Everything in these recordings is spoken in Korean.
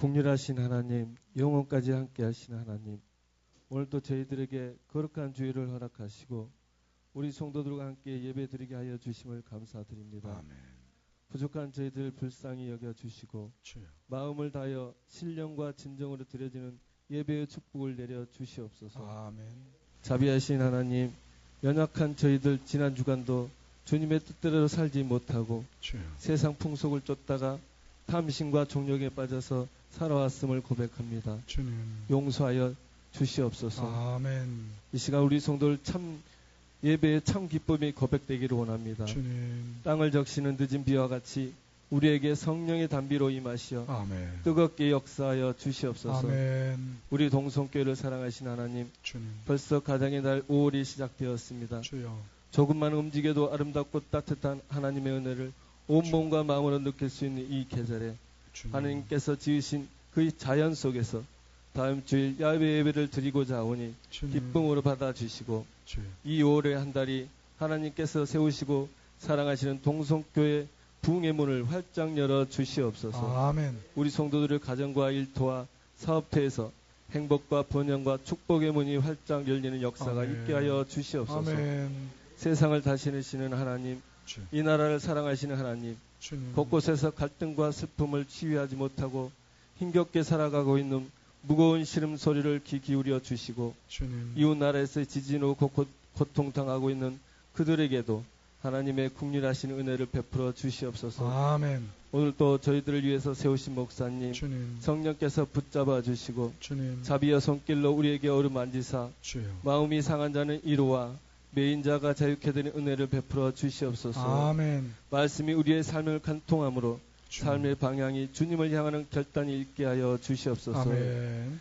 긍휼하신 하나님, 영원까지 함께 하신 하나님, 오늘도 저희들에게 거룩한 주일을 허락하시고 우리 성도들과 함께 예배드리게 하여 주심을 감사드립니다. 아멘. 부족한 저희들 불쌍히 여겨주시고 주여. 마음을 다하여 신령과 진정으로 드려지는 예배의 축복을 내려 주시옵소서. 아멘. 자비하신 하나님, 연약한 저희들 지난 주간도 주님의 뜻대로 살지 못하고 주여. 세상 풍속을 쫓다가 탐심과 종욕에 빠져서 살아왔음을 고백합니다. 주님. 용서하여 주시옵소서. 아멘. 이 시간 우리 성도들 참 예배의 참 기쁨이 고백되기를 원합니다. 주님. 땅을 적시는 늦은 비와 같이 우리에게 성령의 단비로 임하시어 아멘. 뜨겁게 역사하여 주시옵소서. 아멘. 우리 동성교회를 사랑하신 하나님, 주님. 벌써 가장의 날 5월이 시작되었습니다. 주여. 조금만 움직여도 아름답고 따뜻한 하나님의 은혜를 온몸과 마음으로 느낄 수 있는 이 계절에 주님. 하나님께서 지으신 그 자연 속에서 다음 주일 야외 예배를 드리고자 하오니 주님. 기쁨으로 받아주시고 주여. 이 5월의 한 달이 하나님께서 세우시고 사랑하시는 동성교회 부흥의 문을 활짝 열어 주시옵소서. 아멘. 우리 성도들의 가정과 일터와 사업터에서 행복과 번영과 축복의 문이 활짝 열리는 역사가 아멘. 있게 하여 주시옵소서. 아멘. 세상을 다스리시는 하나님, 주여. 이 나라를 사랑하시는 하나님, 주님. 곳곳에서 갈등과 슬픔을 치유하지 못하고 힘겹게 살아가고 있는 무거운 시름 소리를 귀 기울여 주시고 주님. 이웃 나라에서 지진으로 고통당하고 있는 그들에게도 하나님의 긍휼하신 은혜를 베풀어 주시옵소서. 아멘. 오늘 또 저희들을 위해서 세우신 목사님, 주님. 성령께서 붙잡아 주시고 주님. 자비의 손길로 우리에게 어루만지사 주여. 마음이 상한 자는 이루와 매인 자가 자유케 되는 은혜를 베풀어 주시옵소서. 아멘. 말씀이 우리의 삶을 간통함으로 주님. 삶의 방향이 주님을 향하는 결단이 있게 하여 주시옵소서. 아멘.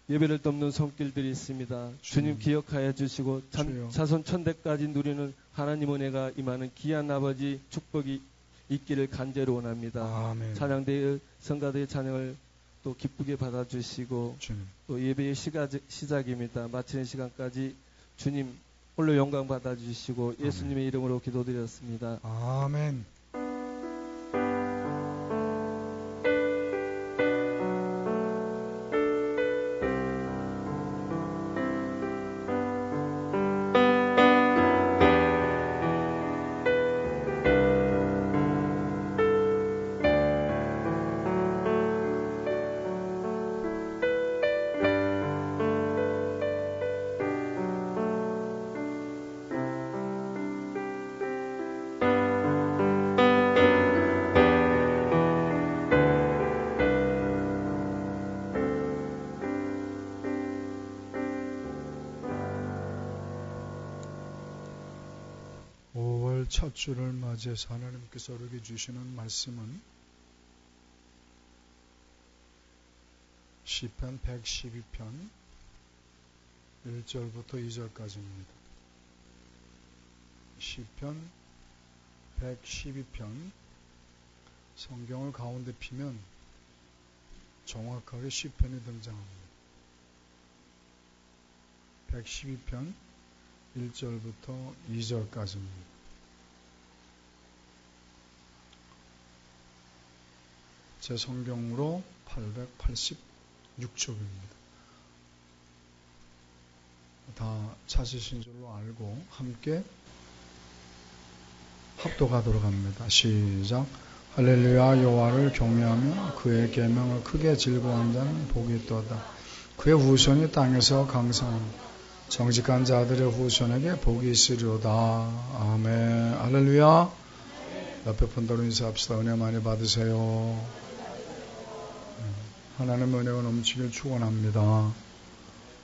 예배를 돕는 손길들이 있습니다. 주님 기억하여 주시고 주여. 자손 천대까지 누리는 하나님 은혜가 임하는 귀한 아버지 축복이 있기를 간절히 원합니다. 아멘. 찬양대의 성가대의 찬양을 또 기쁘게 받아주시고 주님. 또 예배의 시작입니다. 마치는 시간까지 주님 홀로 영광 받아주시고 예수님의 이름으로 기도드렸습니다. 아멘. 첫 주를 맞이해서 하나님께서 우리에게 주시는 말씀은 시편 112편 1절부터 2절까지입니다. 시편 112편 성경을 가운데 피면 정확하게 시편이 등장합니다. 112편 1절부터 2절까지입니다. 제 성경으로 886쪽입니다. 다 찾으신 줄로 알고 함께 합독하도록 합니다. 시작. 할렐루야. 여호와를 경외하며 그의 계명을 크게 즐거워하는 자는 복이 있도다. 그의 후손이 땅에서 강성하며 정직한 자들의 후손에게 복이 있으리로다. 아멘. 할렐루야. 옆에 분들로 인사합시다. 은혜 많이 받으세요. 하나님의 은혜가 넘치길 축원합니다.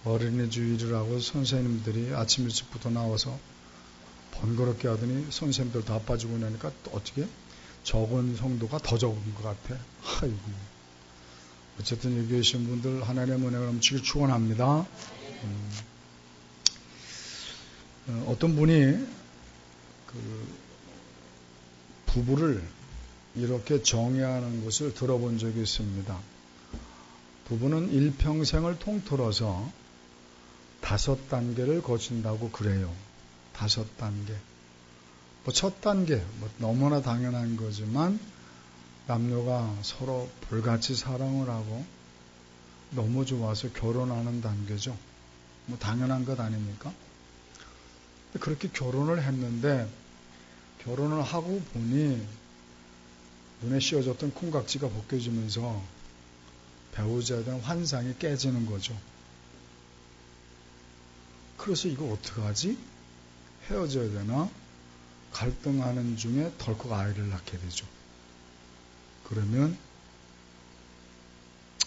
어린이 주일이라고 선생님들이 아침 일찍부터 나와서 번거롭게 하더니 선생님들 다 빠지고 나니까 또 어떻게 적은 성도가 더 적은 것 같아. 아이고. 어쨌든 여기 계신 분들 하나님의 은혜가 넘치길 축원합니다. 어떤 분이 부부를 이렇게 정의하는 것을 들어본 적이 있습니다. 부부는 일평생을 통틀어서 5단계를 거친다고 그래요. 5단계. 첫 단계, 너무나 당연한 거지만 남녀가 서로 불같이 사랑을 하고 너무 좋아서 결혼하는 단계죠. 뭐 당연한 것 아닙니까? 그렇게 결혼을 했는데 결혼을 하고 보니 눈에 씌워졌던 콩깍지가 벗겨지면서 배우자에 대한 환상이 깨지는 거죠. 그래서 이거 어떡하지? 헤어져야 되나? 갈등하는 중에 덜컥 아이를 낳게 되죠. 그러면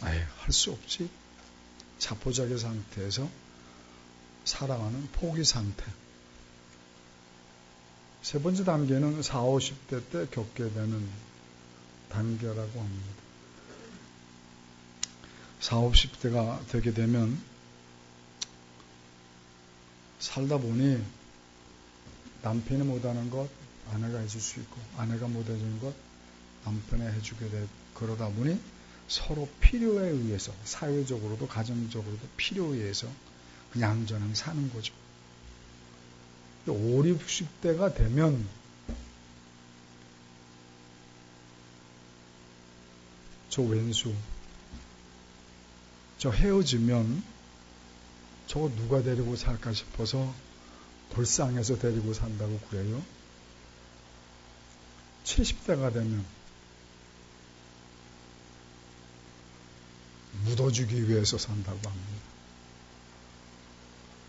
할 수 없지. 자포자기 상태에서 살아가는 포기 상태. 세 번째 단계는 40, 50대 때 겪게 되는 단계라고 합니다. 40, 50대가 되게 되면 살다 보니 남편이 못하는 것 아내가 해줄 수 있고 아내가 못해주는 것 남편이 해주게 되고 그러다 보니 서로 필요에 의해서 사회적으로도 가정적으로도 필요에 의해서 그냥 저냥 사는 거죠. 50, 60대가 되면 저 왼수 저 헤어지면 저거 누가 데리고 살까 싶어서 불쌍해서 데리고 산다고 그래요. 70대가 되면 묻어주기 위해서 산다고 합니다.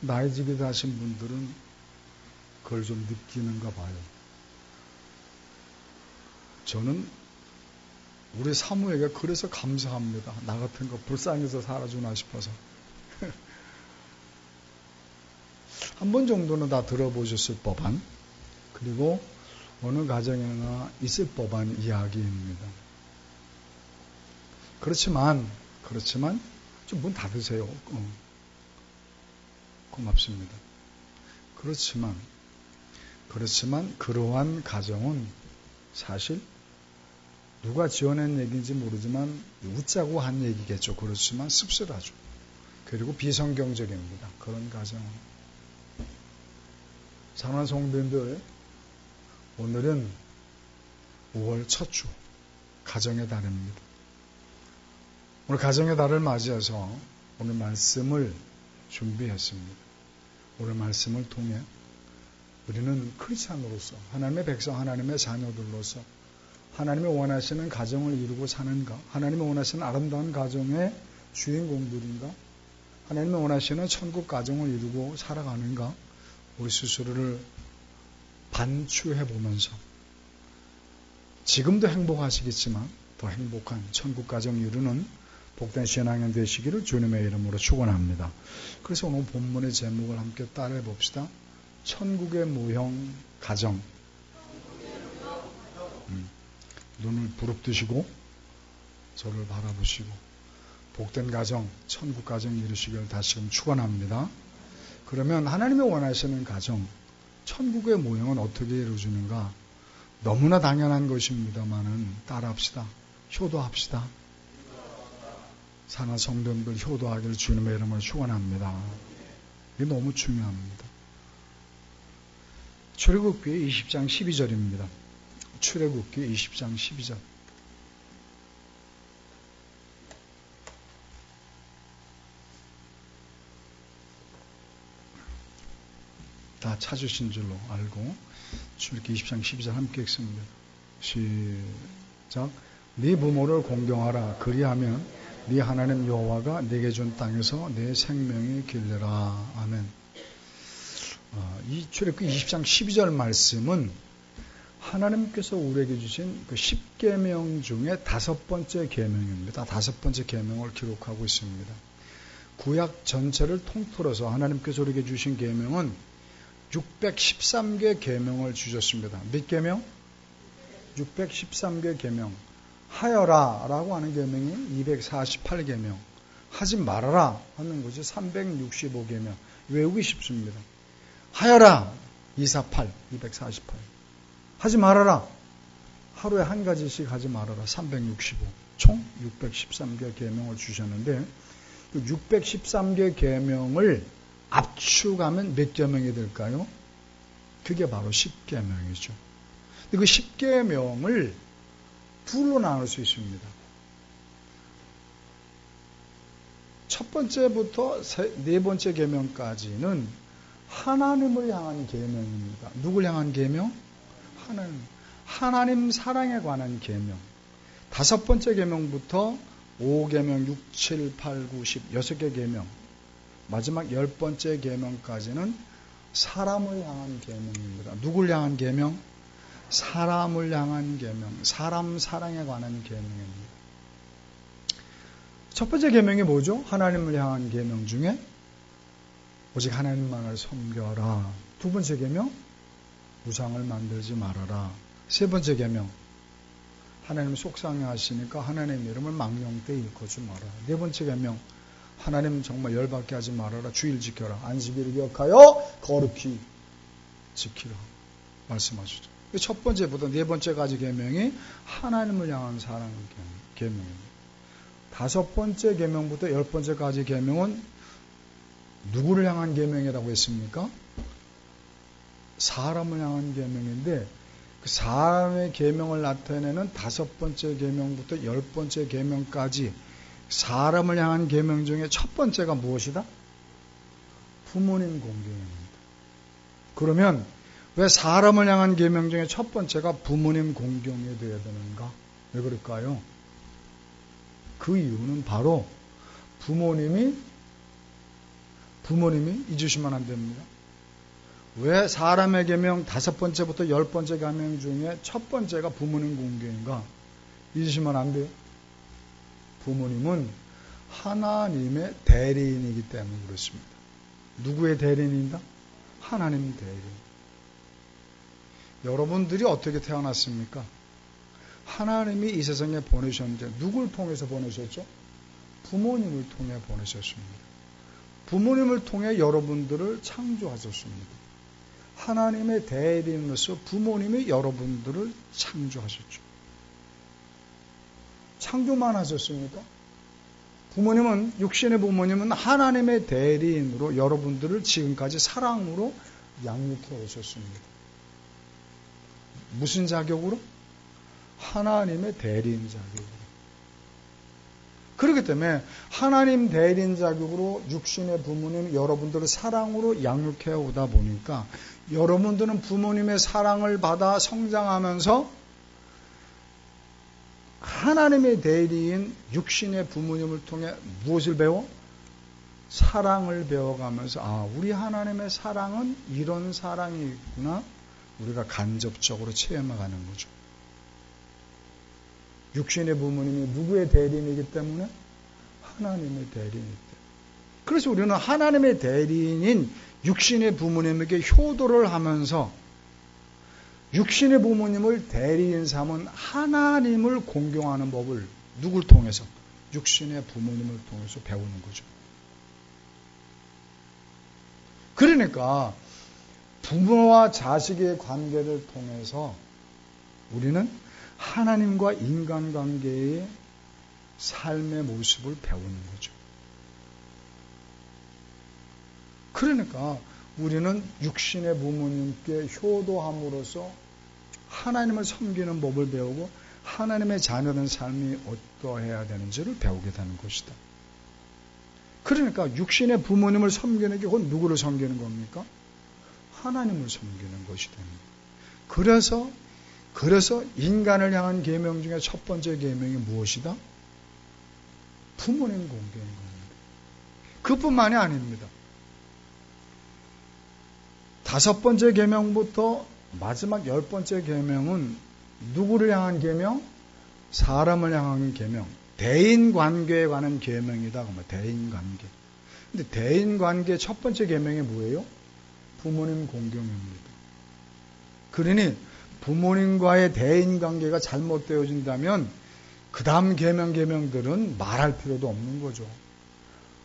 나이 지게 하신 분들은 그걸 좀 느끼는가 봐요. 저는 우리 사모에게 그래서 감사합니다. 나 같은 거 불쌍해서 살아주나 싶어서. 한 번 정도는 다 들어보셨을 법한 그리고 어느 가정에나 있을 법한 이야기입니다. 그렇지만 좀 문 닫으세요. 고맙습니다. 그렇지만 그러한 가정은 사실 누가 지어낸 얘기인지 모르지만 웃자고 한 얘기겠죠. 그렇지만 씁쓸하죠. 그리고 비성경적입니다. 그런 가정은. 사랑하는 성도님들, 오늘은 5월 첫 주 가정의 달입니다. 오늘 가정의 달을 맞이해서 오늘 말씀을 준비했습니다. 오늘 말씀을 통해 우리는 크리스찬으로서 하나님의 백성, 하나님의 자녀들로서 하나님이 원하시는 가정을 이루고 사는가? 하나님이 원하시는 아름다운 가정의 주인공들인가? 하나님이 원하시는 천국 가정을 이루고 살아가는가? 우리 스스로를 반추해 보면서 지금도 행복하시겠지만 더 행복한 천국 가정 이루는 복된 신앙인 되시기를 주님의 이름으로 축원합니다. 그래서 오늘 본문의 제목을 함께 따라해 봅시다. 천국의 모형 가정. 눈을 부릅뜨시고 저를 바라보시고 복된 가정, 천국 가정 이루시기를 다시금 축원합니다. 그러면 하나님이 원하시는 가정, 천국의 모형은 어떻게 이루어지는가? 너무나 당연한 것입니다만은 따라합시다. 효도합시다. 사랑하는 성도님들 효도하기를 주님의 이름으로 축원합니다. 이게 너무 중요합니다. 출애굽기 20장 12절입니다. 출애굽기 20장 12절. 다 찾으신 줄로 알고 출애굽기 20장 12절 함께 읽습니다. 시작. 네 부모를 공경하라. 그리하면 네 하나님 여호와가 네게 준 땅에서 내 생명이 길러라. 아멘. 이 출애굽기 20장 12절 말씀은 하나님께서 우리에게 주신 그 10계명 중에 5번째 계명입니다. 5번째 계명을 기록하고 있습니다. 구약 전체를 통틀어서 하나님께서 우리에게 주신 계명은 613개 계명을 주셨습니다. 몇 계명? 613개 계명. 하여라 라고 하는 계명이 248계명. 하지 말아라 하는 것이 365계명. 외우기 쉽습니다. 하여라 248, 248. 하지 말아라. 하루에 한 가지씩 하지 말아라. 365. 총 613개 계명을 주셨는데 613개 계명을 압축하면 몇 계명이 될까요? 그게 바로 10계명이죠. 그 10계명을 둘로 나눌 수 있습니다. 첫 번째부터 네 번째 계명까지는 하나님을 향한 계명입니다. 누굴 향한 계명? 하나님 사랑에 관한 계명. 다섯 번째 계명부터 5계명, 6, 7, 8, 9, 10, 6개 계명. 마지막 10번째 계명까지는 사람을 향한 계명입니다. 누굴 향한 계명? 사람을 향한 계명. 사람 사랑에 관한 계명입니다. 첫 번째 계명이 뭐죠? 하나님을 향한 계명 중에 오직 하나님만을 섬겨라. 두 번째 계명, 우상을 만들지 말아라. 세 번째 계명, 하나님 속상해 하시니까 하나님의 이름을 망령되이 일컫지 마라. 네 번째 계명, 하나님 정말 열받게 하지 말아라. 주일 지켜라. 안식일을 기억하여 거룩히 지키라. 말씀하시죠. 첫 번째부터 네 번째까지 계명이 하나님을 향한 사랑 계명입니다. 다섯 번째 계명부터 10번째까지 계명은 누구를 향한 계명이라고 했습니까? 사람을 향한 계명인데 그 사람의 계명을 나타내는 다섯 번째 계명부터 10번째 계명까지 사람을 향한 계명 중에 첫 번째가 무엇이다? 부모님 공경입니다. 그러면 왜 사람을 향한 계명 중에 첫 번째가 부모님 공경이 되어야 되는가? 왜 그럴까요? 그 이유는 바로 부모님이 잊으시면 안 됩니다. 왜 사람의 계명 다섯 번째부터 10번째 계명 중에 첫 번째가 부모님 공경인가? 잊으시면 안 돼요. 부모님은 하나님의 대리인이기 때문에 그렇습니다. 누구의 대리인이다? 하나님 대리인. 여러분들이 어떻게 태어났습니까? 하나님이 이 세상에 보내셨는데 누굴 통해서 보내셨죠? 부모님을 통해 보내셨습니다. 부모님을 통해 여러분들을 창조하셨습니다. 하나님의 대리인으로서 부모님이 여러분들을 창조하셨죠. 창조만 하셨습니까? 부모님은, 육신의 부모님은 하나님의 대리인으로 여러분들을 지금까지 사랑으로 양육해 오셨습니다. 무슨 자격으로? 하나님의 대리인 자격으로. 그렇기 때문에 하나님 대리인 자격으로 육신의 부모님 여러분들을 사랑으로 양육해 오다 보니까 여러분들은 부모님의 사랑을 받아 성장하면서 하나님의 대리인 육신의 부모님을 통해 무엇을 배워? 사랑을 배워가면서 우리 하나님의 사랑은 이런 사랑이 있구나. 우리가 간접적으로 체험해가는 거죠. 육신의 부모님이 누구의 대리인이기 때문에? 하나님의 대리인이기 때문에. 그래서 우리는 하나님의 대리인인 육신의 부모님에게 효도를 하면서 육신의 부모님을 대리인 삼은 하나님을 공경하는 법을 누굴 통해서? 육신의 부모님을 통해서 배우는 거죠. 그러니까 부모와 자식의 관계를 통해서 우리는 하나님과 인간관계의 삶의 모습을 배우는 거죠. 그러니까 우리는 육신의 부모님께 효도함으로써 하나님을 섬기는 법을 배우고 하나님의 자녀된 삶이 어떠해야 되는지를 배우게 되는 것이다. 그러니까 육신의 부모님을 섬기는 게 곧 누구를 섬기는 겁니까? 하나님을 섬기는 것이 됩니다. 그래서 인간을 향한 계명 중에 첫 번째 계명이 무엇이다? 부모님 공경인 겁니다. 그뿐만이 아닙니다. 다섯 번째 계명부터 마지막 10번째 계명은 누구를 향한 계명? 사람을 향한 계명. 대인관계에 관한 계명이다. 대인관계. 근데 대인관계 첫 번째 계명이 뭐예요? 부모님 공경입니다. 그러니 부모님과의 대인관계가 잘못되어진다면 그 다음 계명들은 말할 필요도 없는 거죠.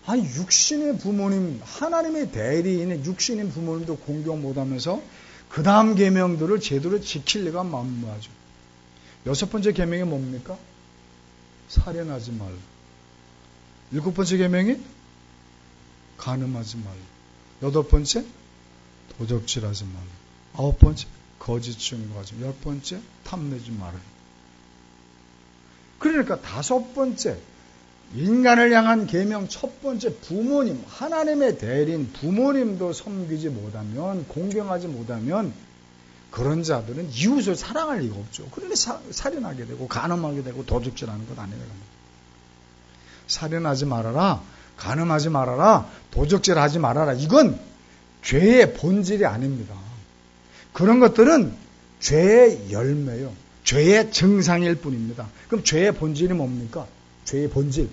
육신의 부모님, 하나님의 대리인의 육신의 부모님도 공경 못하면서 그 다음 계명들을 제대로 지킬 리가 만무하죠. 여섯 번째 계명이 뭡니까? 살인하지 말라. 일곱 번째 계명이 간음하지 말라. 여덟 번째 도적질하지 말라. 아홉 번째 거짓 증거하지 말라. 열 번째 탐내지 말라. 그러니까 다섯 번째, 인간을 향한 계명 첫 번째, 부모님, 하나님의 대리인 부모님도 섬기지 못하면, 공경하지 못하면 그런 자들은 이웃을 사랑할 리가 없죠. 그러니 살인하게 되고 간음하게 되고 도둑질하는 것 아니에요. 살인하지 말아라, 간음하지 말아라, 도적질하지 말아라. 이건 죄의 본질이 아닙니다. 그런 것들은 죄의 열매요. 죄의 증상일 뿐입니다. 그럼 죄의 본질이 뭡니까? 죄의 본질.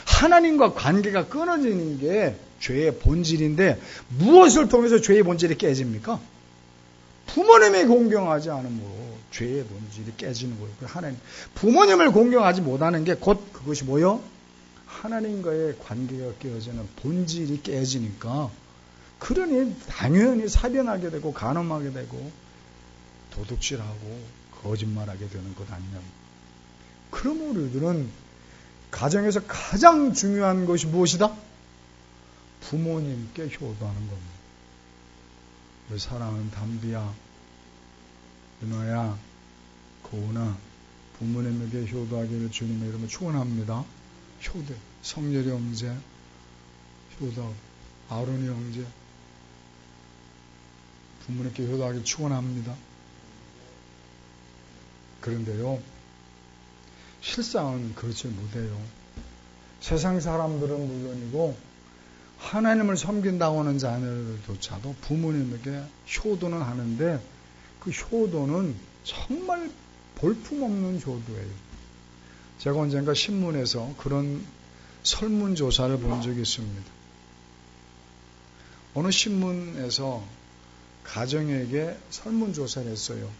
하나님과 관계가 끊어지는 게 죄의 본질인데 무엇을 통해서 죄의 본질이 깨집니까? 부모님이 공경하지 않으므로 죄의 본질이 깨지는 거예요. 하나님, 부모님을 공경하지 못하는 게 곧 그것이 뭐요? 하나님과의 관계가 깨어지는 본질이 깨지니까 그러니 당연히 살인하게 되고 간음하게 되고 도둑질하고 거짓말하게 되는 것 아니냐. 그러므로 우리들은 가정에서 가장 중요한 것이 무엇이다? 부모님께 효도하는 겁니다. 우리 사랑하는 담비야, 은하야, 고은아, 부모님에게 효도하기를 주님의 이름으로 축원합니다. 효도, 성렬이 형제, 효도, 아론이 형제, 부모님께 효도하기를 축원합니다. 그런데요, 실상은 그렇지 못해요. 세상 사람들은 물론이고 하나님을 섬긴다고 하는 자녀들조차도 부모님에게 효도는 하는데 그 효도는 정말 볼품없는 효도예요. 제가 언젠가 신문에서 그런 설문조사를 본 적이 있습니다. 어느 신문에서 가정에게 설문조사를 했어요.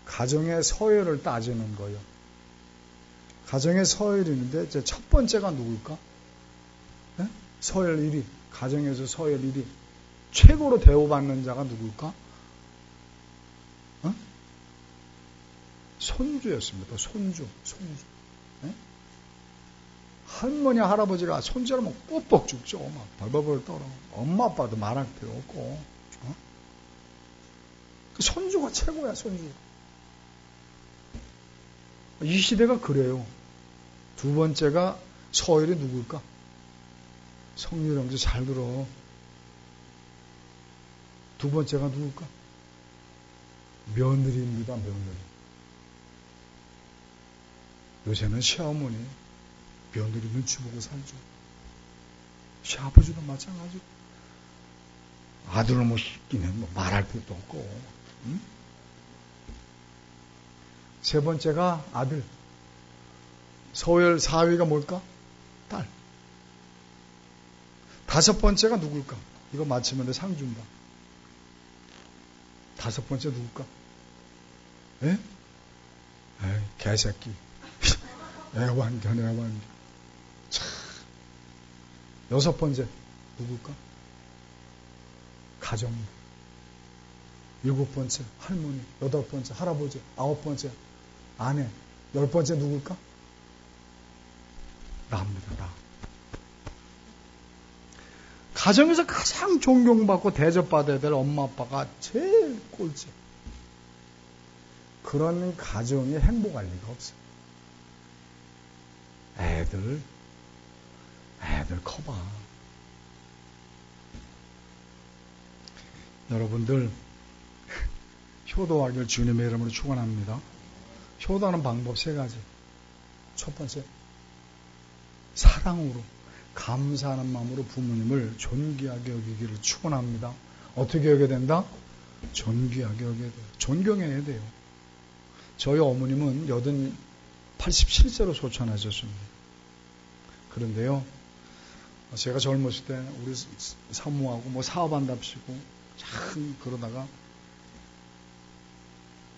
가정의 서열을 따지는 거예요. 가정의 서열이 있는데 이제 첫 번째가 누굴까? 네? 서열 1위. 가정에서 서열 1위. 최고로 대우받는 자가 누굴까? 손주였습니다. 손주. 네? 할머니, 할아버지가 손주라면 뻑뻑 죽죠. 막 벌벌벌 떨어. 엄마, 아빠도 말할 필요 없고. 그 손주가 최고야, 손주. 이 시대가 그래요. 두 번째가 서열이 누굴까? 성률 형제 잘 들어. 두 번째가 누굴까? 며느리입니다, 며느리. 요새는 시어머니, 며느리 눈치 보고 살죠. 시아버지도 마찬가지고. 아들을 뭐 시키면 뭐 말할 필요도 없고. 응? 세 번째가 아들. 서열 4위가 뭘까? 딸. 다섯 번째가 누굴까? 이거 맞히면 상 준다. 다섯 번째 누굴까? 에? 에이, 개새끼. 애완견. 참. 여섯 번째 누굴까? 가정. 일곱 번째 할머니. 여덟 번째 할아버지. 아홉 번째 아내. 열 번째 누굴까? 나입니다. 나. 가정에서 가장 존경받고 대접받아야 될 엄마 아빠가 제일 꼴찌. 그런 가정이 행복할 리가 없어요. 애들 커봐. 여러분들 효도하기를 주님의 이름으로 축원합니다. 효도하는 방법 세 가지. 첫 번째, 사랑으로 감사하는 마음으로 부모님을 존귀하게 여기기를 축원합니다. 어떻게 여겨야 된다? 존귀하게 여겨야 돼요. 존경해야 돼요. 저희 어머님은 87세로 소천하셨습니다. 그런데요, 제가 젊었을 때 우리 사모하고 뭐 사업한답시고 참 그러다가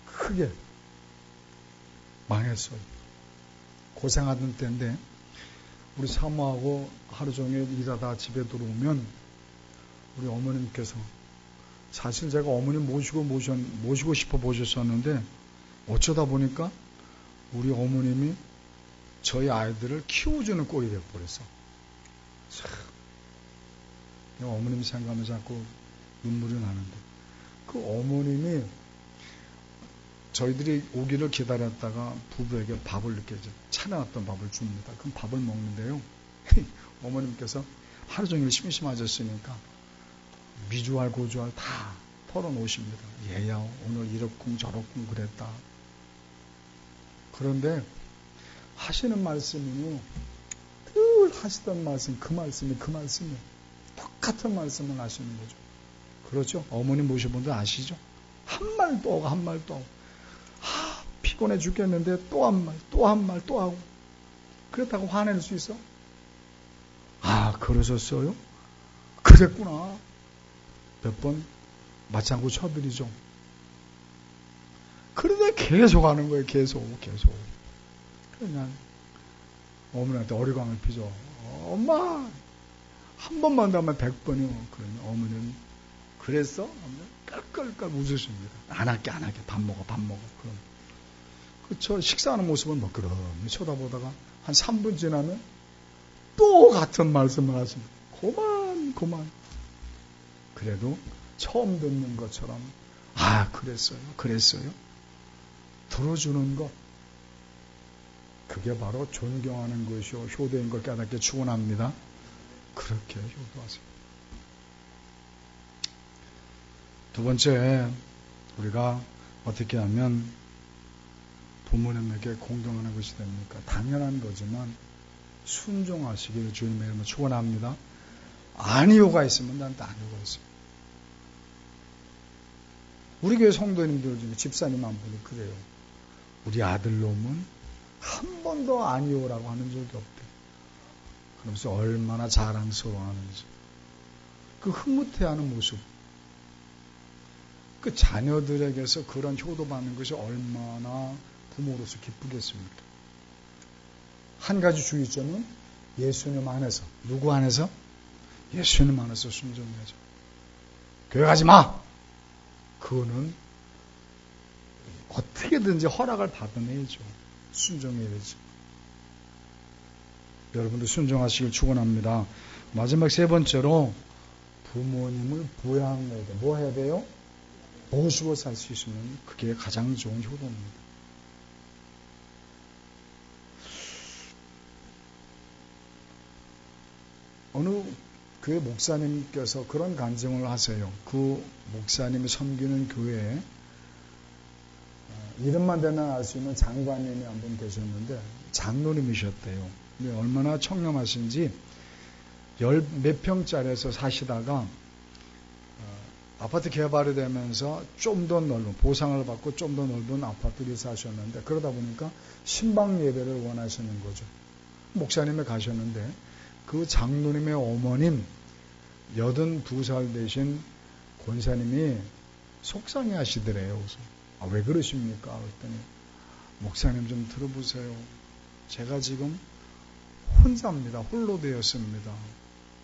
크게 망했어요. 고생하던 때인데 우리 사모하고 하루 종일 일하다 집에 들어오면 우리 어머님께서, 사실 제가 어머님 모시고 싶어 보셨었는데 어쩌다 보니까 우리 어머님이 저희 아이들을 키워주는 꼴이 되어버렸어. 참, 어머님 생각하면 자꾸 눈물이 나는데, 그 어머님이 저희들이 오기를 기다렸다가 부부에게 밥을 이렇게 차려놨던 밥을 줍니다. 그럼 밥을 먹는데요. 어머님께서 하루 종일 심심하셨으니까 미주알 고주알 다 털어놓으십니다. 얘야 오늘 이렇군 저렇군 그랬다. 그런데 하시는 말씀은요, 늘 하시던 말씀, 그 말씀이에요. 똑같은 말씀을 하시는 거죠. 그렇죠? 어머니 모신 분들 아시죠? 한 말도 하고 한 말도 하고 피곤해 죽겠는데 또 한 말 또 하고 그렇다고 화낼 수 있어? 그러셨어요? 그랬구나. 몇 번 맞장구 쳐드리죠. 그런데 계속 하는 거예요. 계속. 그냥 어머니한테 어리광을 피죠. 엄마 한 번만 더 하면 100번이요. 그러면 어머니는 그랬어? 깔깔깔 웃으십니다. 안 할게 밥 먹어. 그럼 그쵸. 식사하는 모습을 먹그러니 쳐다보다가 한 3분 지나면 또 같은 말씀을 하십니다. 그만. 그래도 처음 듣는 것처럼 그랬어요. 들어주는 것, 그게 바로 존경하는 것이요 효도인 걸 깨닫게 축원합니다. 그렇게 효도하세요. 두 번째, 우리가 어떻게 하면 부모님에게 공경하는 것이 됩니까? 당연한 거지만 순종하시기를 주님의 이름으로 축원합니다. 아니요가 있으면 난 아니요가 있어요. 우리 교회 성도님들 중에 집사님 한 분이 그래요. 우리 아들놈은 한 번도 아니요라고 하는 적이 없대요. 그러면서 얼마나 자랑스러워하는지. 그 흐뭇해하는 모습. 그 자녀들에게서 그런 효도받는 것이 얼마나 부모로서 기쁘겠습니까? 한 가지 주의점은 예수님 안에서. 누구 안에서? 예수님 안에서 순종해야죠. 교회 가지 마! 그거는 어떻게든지 허락을 받아내야죠. 순종해야 되죠. 여러분들 순종하시길 축원합니다. 마지막 세 번째로 부모님을 부양해야 돼요. 뭐 해야 돼요? 모시고 살 수 있으면 그게 가장 좋은 효도입니다. 어느 교회 목사님께서 그런 간증을 하세요. 그 목사님이 섬기는 교회에 이름만 대면 알 수 있는 장관님이 한 분 계셨는데 장로님이셨대요. 근데 얼마나 청렴하신지 몇 평짜리에서 사시다가 아파트 개발이 되면서 좀 더 넓은 보상을 받고 좀 더 넓은 아파트를 사셨는데 그러다 보니까 신방 예배를 원하시는 거죠. 목사님이 가셨는데 그 장로님의 어머님 82살 되신 권사님이 속상해 하시더래요. 그래서 왜 그러십니까? 그랬더니 목사님 좀 들어보세요. 제가 지금 혼자입니다. 홀로 되었습니다.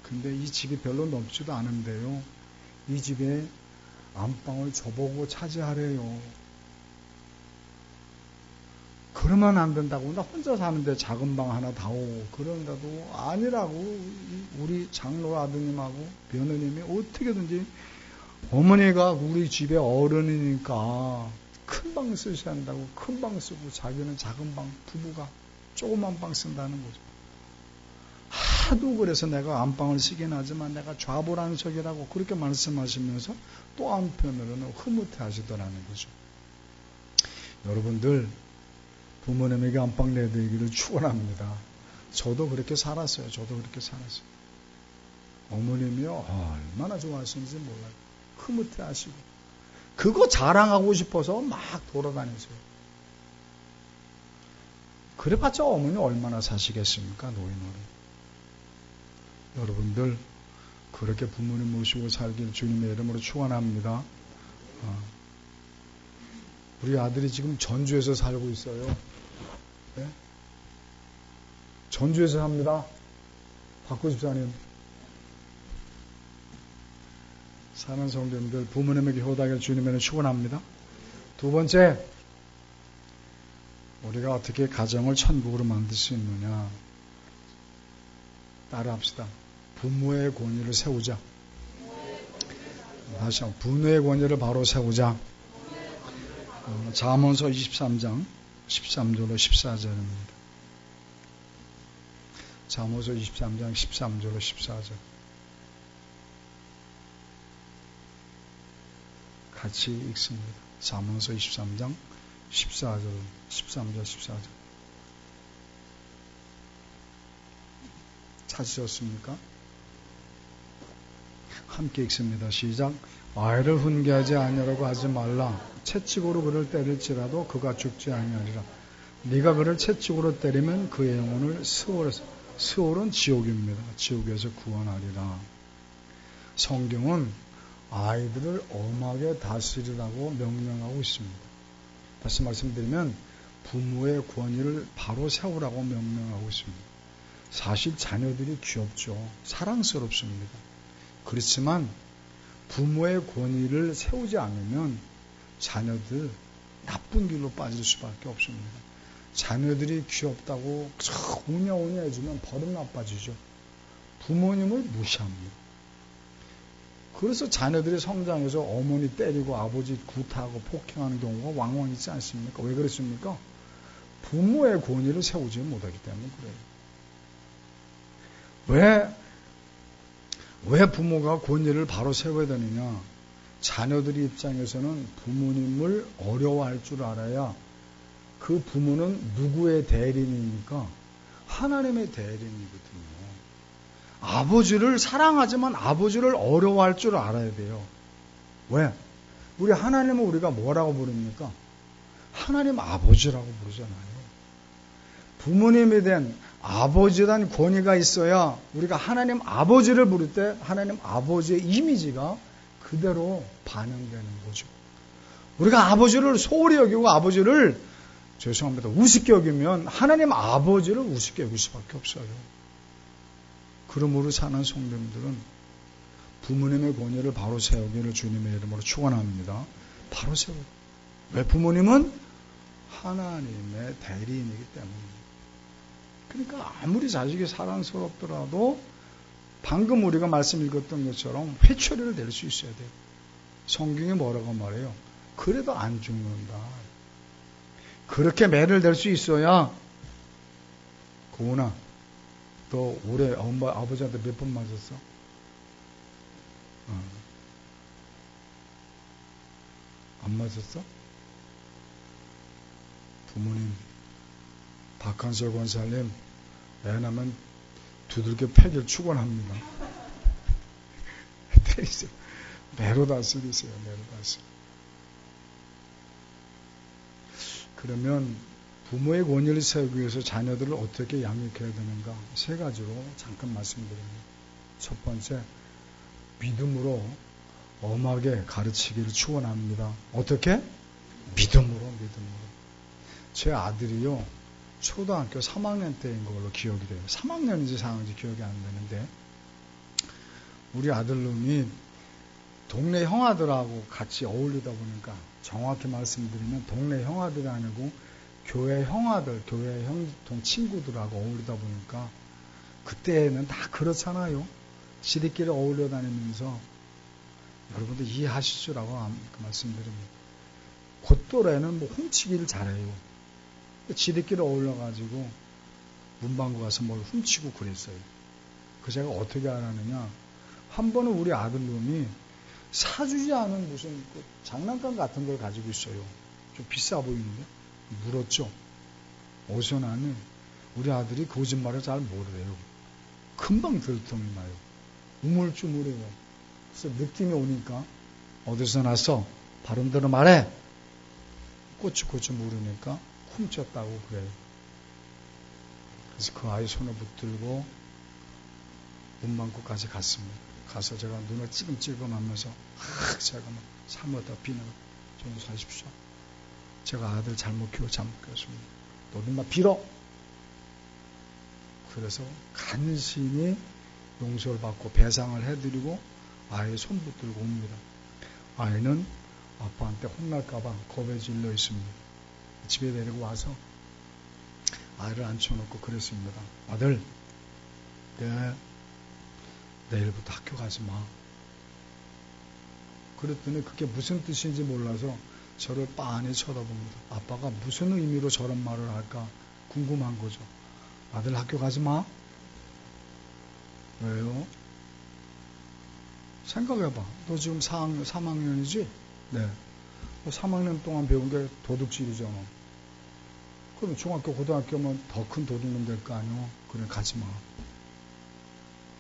근데 이 집이 별로 넓지도 않은데요. 이 집에 안방을 저보고 차지하래요. 그러면 안 된다고. 나 혼자 사는데 작은 방 하나 다오. 그런다도 아니라고. 우리 장로 아드님하고 며느님이 어떻게든지 어머니가 우리 집에 어른이니까 큰 방 쓰셔야 한다고 큰 방 쓰고 자기는 작은 방, 부부가 조그만 방 쓴다는 거죠. 하도 그래서 내가 안방을 쓰긴 하지만 내가 좌불안석이라고 그렇게 말씀하시면서 또 한편으로는 흐뭇해 하시더라는 거죠. 여러분들 부모님에게 안방 내드리기를 축원합니다. 저도 그렇게 살았어요. 어머님이요 얼마나 좋아하시는지 몰라요. 흐뭇해 하시고 그거 자랑하고 싶어서 막 돌아다니세요. 그래봤자 어머니 얼마나 사시겠습니까? 노인으로. 여러분들 그렇게 부모님 모시고 살길 주님의 이름으로 축원합니다. 우리 아들이 지금 전주에서 살고 있어요. 네? 전주에서 삽니다. 박구 집사님. 사는 성도님들 부모님에게 효도하길 주님의 이름으로 축원합니다. 두 번째, 우리가 어떻게 가정을 천국으로 만들 수 있느냐. 따라합시다. 부모의 권위를 세우자. 다시 한번 부모의 권위를 바로 세우자. 잠언서 23장 13절로 14절입니다. 잠언서 23장 13절로 14절. 같이 읽습니다. 잠언서 23장 14절, 13절, 14절. 찾으셨습니까? 함께 읽습니다. 시작. 아이를 훈계하지 아니하라고 하지 말라. 채찍으로 그를 때릴지라도 그가 죽지 아니하리라. 네가 그를 채찍으로 때리면 그의 영혼을 스올은 지옥입니다. 지옥에서 구원하리라. 성경은 아이들을 엄하게 다스리라고 명령하고 있습니다. 다시 말씀드리면 부모의 권위를 바로 세우라고 명령하고 있습니다. 사실 자녀들이 귀엽죠. 사랑스럽습니다. 그렇지만 부모의 권위를 세우지 않으면 자녀들 나쁜 길로 빠질 수밖에 없습니다. 자녀들이 귀엽다고 오냐오냐 해주면 버릇 나빠지죠. 부모님을 무시합니다. 그래서 자녀들이 성장해서 어머니 때리고 아버지 구타하고 폭행하는 경우가 왕왕 있지 않습니까? 왜 그렇습니까? 부모의 권위를 세우지 못하기 때문에 그래요. 왜 부모가 권위를 바로 세워야 되느냐? 자녀들의 입장에서는 부모님을 어려워할 줄 알아야 그 부모는 누구의 대리인입니까? 하나님의 대리인이거든요. 아버지를 사랑하지만 아버지를 어려워할 줄 알아야 돼요. 왜? 우리 하나님은 우리가 뭐라고 부릅니까? 하나님 아버지라고 부르잖아요. 부모님에 대한 아버지에 대한 권위가 있어야 우리가 하나님 아버지를 부를 때 하나님 아버지의 이미지가 그대로 반영되는 거죠. 우리가 아버지를 소홀히 여기고 아버지를 죄송합니다. 우습게 여기면 하나님 아버지를 우습게 여길 수밖에 없어요. 그러므로 사는 성도님들은 부모님의 권위를 바로 세우기를 주님의 이름으로 축원합니다. 바로 세우고. 왜? 부모님은 하나님의 대리인이기 때문입니다. 그러니까 아무리 자식이 사랑스럽더라도 방금 우리가 말씀 읽었던 것처럼 회초리를 낼 수 있어야 돼요. 성경이 뭐라고 말해요? 그래도 안 죽는다. 그렇게 매를 댈 수 있어야 고은아 너 올해 엄마 아버지한테 몇 번 맞았어? 안 맞았어? 부모님 박한설 권사님 애 나면 두들겨 패기를 축원합니다. 때리세요. 매로 다스리세요. 매로 다스리. 그러면 부모의 권위를 세우기 위해서 자녀들을 어떻게 양육해야 되는가? 세 가지로 잠깐 말씀드립니다. 첫 번째, 믿음으로 엄하게 가르치기를 축원합니다. 어떻게? 믿음으로. 제 아들이요. 초등학교 3학년 때인 걸로 기억이 돼요. 3학년인지 4학년인지 기억이 안 되는데 우리 아들놈이 동네 형아들하고 같이 어울리다 보니까 정확히 말씀드리면 동네 형아들이 아니고 교회 형아들, 교회 형통 친구들하고 어울리다 보니까 그때는 다 그렇잖아요. 지들끼리 어울려 다니면서 여러분들 이해하시죠라고 말씀드립니다. 곧또래는 뭐 훔치기를 잘해요. 지들끼리 어울려가지고 문방구 가서 뭘 훔치고 그랬어요. 그 제가 어떻게 알았느냐. 한 번은 우리 아들놈이 사주지 않은 무슨 그 장난감 같은 걸 가지고 있어요. 좀 비싸 보이는데 물었죠. 어디서 나는 우리 아들이 거짓말을 잘 모르래요. 금방 들통이 나요. 우물쭈물해요. 그래서 느낌이 오니까 어디서 났어? 바른대로 말해. 꼬치꼬치 물으니까 훔쳤다고 그래요. 그래서 그 아이 손을 붙들고 문방구까지 갔습니다. 가서 제가 눈을 찌금찌금 하면서 제가 막 사모다 비는 용서하십시오. 제가 아들 잘못 키웠습니다. 너는 막 빌어. 그래서 간신히 용서를 받고 배상을 해드리고 아이의 손 붙들고 옵니다. 아이는 아빠한테 혼날까봐 겁에 질려 있습니다. 집에 데리고 와서 아이를 앉혀놓고 그랬습니다. 아들, 내일부터 학교 가지 마. 그랬더니 그게 무슨 뜻인지 몰라서 저를 빤히 쳐다봅니다. 아빠가 무슨 의미로 저런 말을 할까 궁금한 거죠. 아들 학교 가지 마. 왜요? 생각해봐. 너 지금 3학년이지? 네. 3학년 동안 배운 게 도둑질이잖아. 그럼 중학교, 고등학교면 더 큰 도둑놈 될 거 아니야? 그래, 가지 마.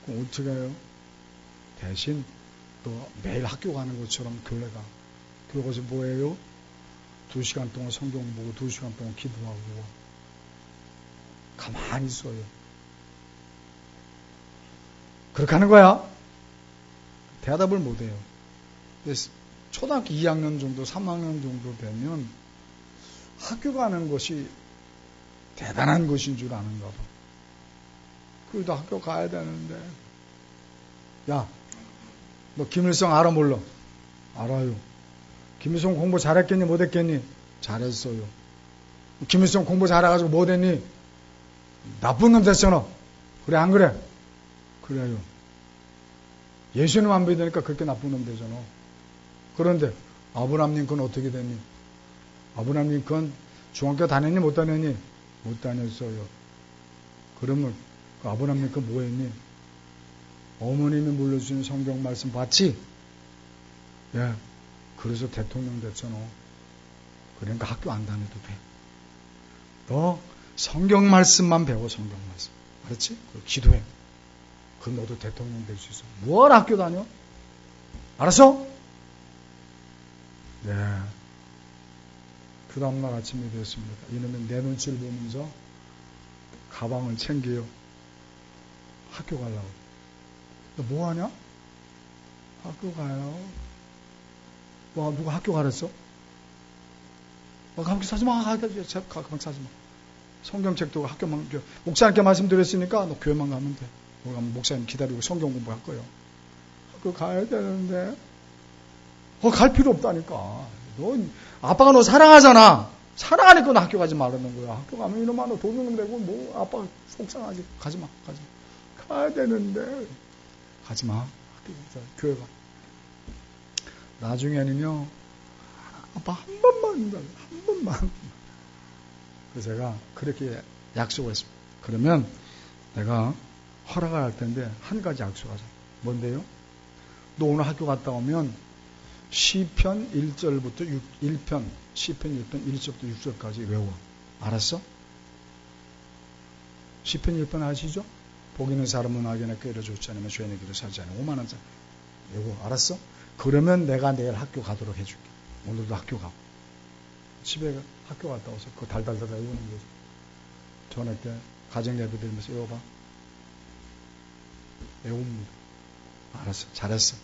그럼 어떻게 해요? 대신 너 매일 학교 가는 것처럼 교회 가. 교회 가서 뭐 해요? 2시간 동안 성경 보고 2시간 동안 기도하고 가만히 있어요. 그렇게 하는 거야? 대답을 못 해요. 초등학교 2학년 정도, 3학년 정도 되면 학교 가는 것이 대단한 것인 줄 아는가 봐. 그래도 학교 가야 되는데. 야, 너 김일성 알아 몰라? 알아요. 김일성 공부 잘했겠니? 못했겠니? 잘했어요. 김일성 공부 잘해가지고 못했니? 나쁜 놈 됐잖아. 그래 안 그래? 그래요. 예수님 안 믿으니까 그렇게 나쁜 놈 되잖아. 그런데 아브라함 링컨 어떻게 됐니? 아브라함 링컨 중학교 다녔니? 못 다녔니? 못 다녔어요. 그러면 그 아브라함 링컨 뭐 했니? 어머님이 물려준 성경 말씀 봤지? 예. 그래서 대통령 됐잖아. 그러니까 학교 안 다녀도 돼. 너 성경 말씀만 배워, 성경 말씀. 알았지? 기도해. 그럼 너도 대통령 될 수 있어. 뭘 학교 다녀? 알았어? 네. 그 다음날 아침이 되었습니다. 이놈은 내 눈치를 보면서 가방을 챙겨요. 학교 가려고. 너 뭐 하냐? 학교 가요. 와, 누가 학교 가랬어? 가방 사지 마. 가방 사지 마. 성경책도 학교만, 목사님께 말씀드렸으니까 너 교회만 가면 돼. 목사님 기다리고 성경 공부할 거예요. 학교 가야 되는데. 갈 필요 없다니까. 너, 아빠가 너 사랑하잖아. 사랑하니까 너 학교 가지 말라는 거야. 학교 가면 이놈아 너 도둑놈 되고 뭐 아빠가 속상하지. 가지 마. 가야 되는데. 가지 마. 학교 가자. 교회 가. 나중에는요. 아빠 한 번만. 그래서 제가 그렇게 약속을 했습니다. 그러면 내가 허락을 할 텐데 한 가지 약속하자. 뭔데요? 너 오늘 학교 갔다 오면 시편 1절부터 1편, 시편 1편 1절부터 6절까지 외워. 알았어? 시편 1편 아시죠? 복 있는 사람은 악인의 꾀를 좇지 않으면 죄인의 길을 살지 않으면 5만 원짜리. 외워. 알았어? 그러면 내가 내일 학교 가도록 해줄게. 오늘도 학교 가고. 집에 학교 갔다 와서 그거 달달달 외우는 거지. 저녁 때 가정 예배 드리면서 외워봐. 외웁니다. 알았어. 잘했어.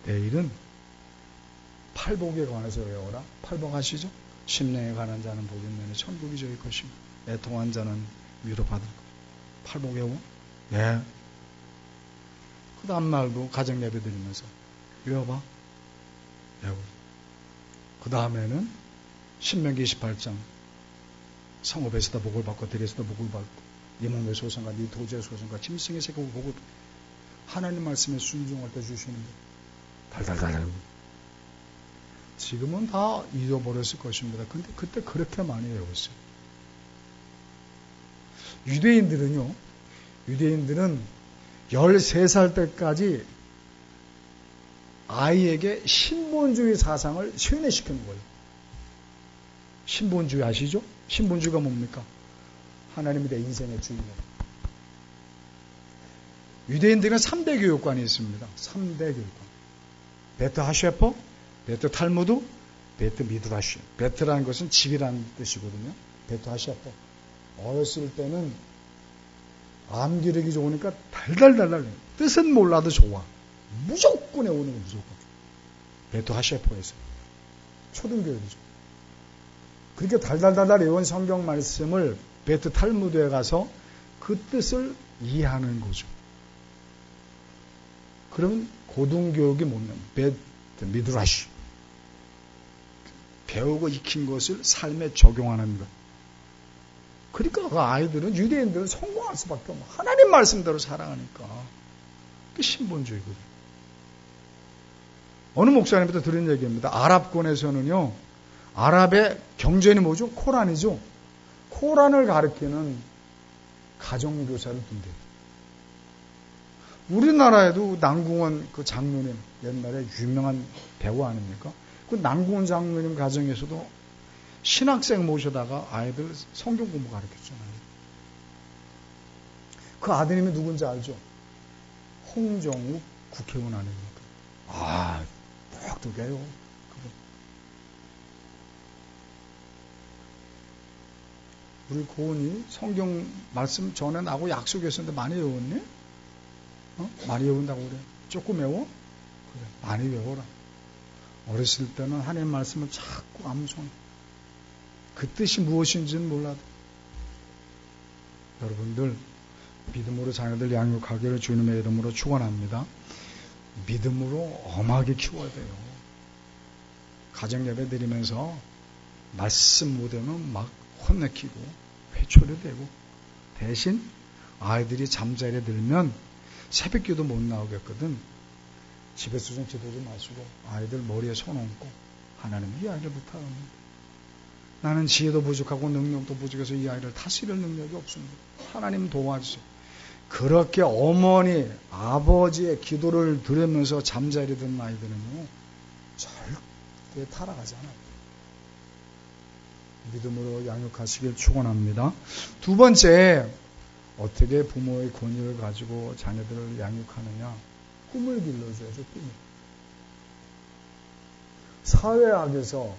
내일은 팔복에 관해서 외워라. 팔복 아시죠? 심령에 관한 자는 복이 있느니 천국이 저희 것이며 애통한 자는 위로받을 것. 팔복 외워? 네. 그 다음 날도 가정 예배 드리면서 외워봐. 외워. 그 다음에는 신명기 28장 성읍에서도 복을 받고 들에서도 복을 받고 네 몸의 소성과 네 도저의 소성과 짐승의 새끼고 복을 하나님 말씀에 순종할 때 주시는 거 달달달. 지금은 다 잊어버렸을 것입니다. 근데 그때 그렇게 많이 외웠어요. 유대인들은 13살 때까지 아이에게 신본주의 사상을 세뇌시키는 거예요. 신본주의 아시죠? 신본주의가 뭡니까? 하나님이 내 인생의 주인이에요. 유대인들은 3대 교육관이 있습니다. 3대 교육관. 베트 하셰퍼, 베트 탈무드, 베트 미드라시. 베트라는 것은 집이라는 뜻이거든요. 베트 하셰퍼. 어렸을 때는 암 기르기 좋으니까 달달달달. 뜻은 몰라도 좋아. 무조건 외우는 거 무조건. 베트 하셰퍼에서. 초등교육이죠. 그렇게 달달달달 외운 성경 말씀을 베트 탈무드에 가서 그 뜻을 이해하는 거죠. 그러면 고등교육이 뭐냐면 베트 미드라시. 배우고 익힌 것을 삶에 적용하는 것. 그러니까 그 아이들은 유대인들은 성공할 수밖에 없는 하나님 말씀대로 살아가니까 그게 신본주의거든요. 어느 목사님부터 들은 얘기입니다. 아랍권에서는요. 아랍의 경전이 뭐죠? 코란이죠. 코란을 가리키는 가정교사를 둔대요. 우리나라에도 남궁원 그 장로님, 옛날에 유명한 배우 아닙니까? 그 남궁원 장로님 가정에서도 신학생 모셔다가 아이들 성경 공부 가르쳤잖아요. 그 아드님이 누군지 알죠? 홍정욱 국회의원 아닙니까? 아, 똑똑해요. 그분. 우리 고은이 성경 말씀 전에 나하고 약속했었는데 많이 외웠니? 많이 외운다고 그래. 조금 외워? 그래, 많이 외워라. 어렸을 때는 하나님 말씀을 자꾸 암송. 그 뜻이 무엇인지는 몰라도 여러분들 믿음으로 자녀들 양육하기를 주님의 이름으로 축원합니다. 믿음으로 엄하게 키워야 돼요. 가정 예배 드리면서 말씀 못하면 막 혼내키고 회초리 되고 대신 아이들이 잠자리에 들면 새벽기도 못 나오겠거든. 집에서 좀 기도 좀 마시고 아이들 머리에 손 얹고 하나님 이 아이를 부탁합니다. 나는 지혜도 부족하고 능력도 부족해서 이 아이를 다스릴 능력이 없습니다. 하나님 도와주세요. 그렇게 어머니, 아버지의 기도를 들으면서 잠자리에 든 아이들은요, 절대 타락하지 않아요. 믿음으로 양육하시길 축원합니다. 두 번째, 어떻게 부모의 권위를 가지고 자녀들을 양육하느냐? 꿈을 길러줘야죠, 꿈을. 사회학에서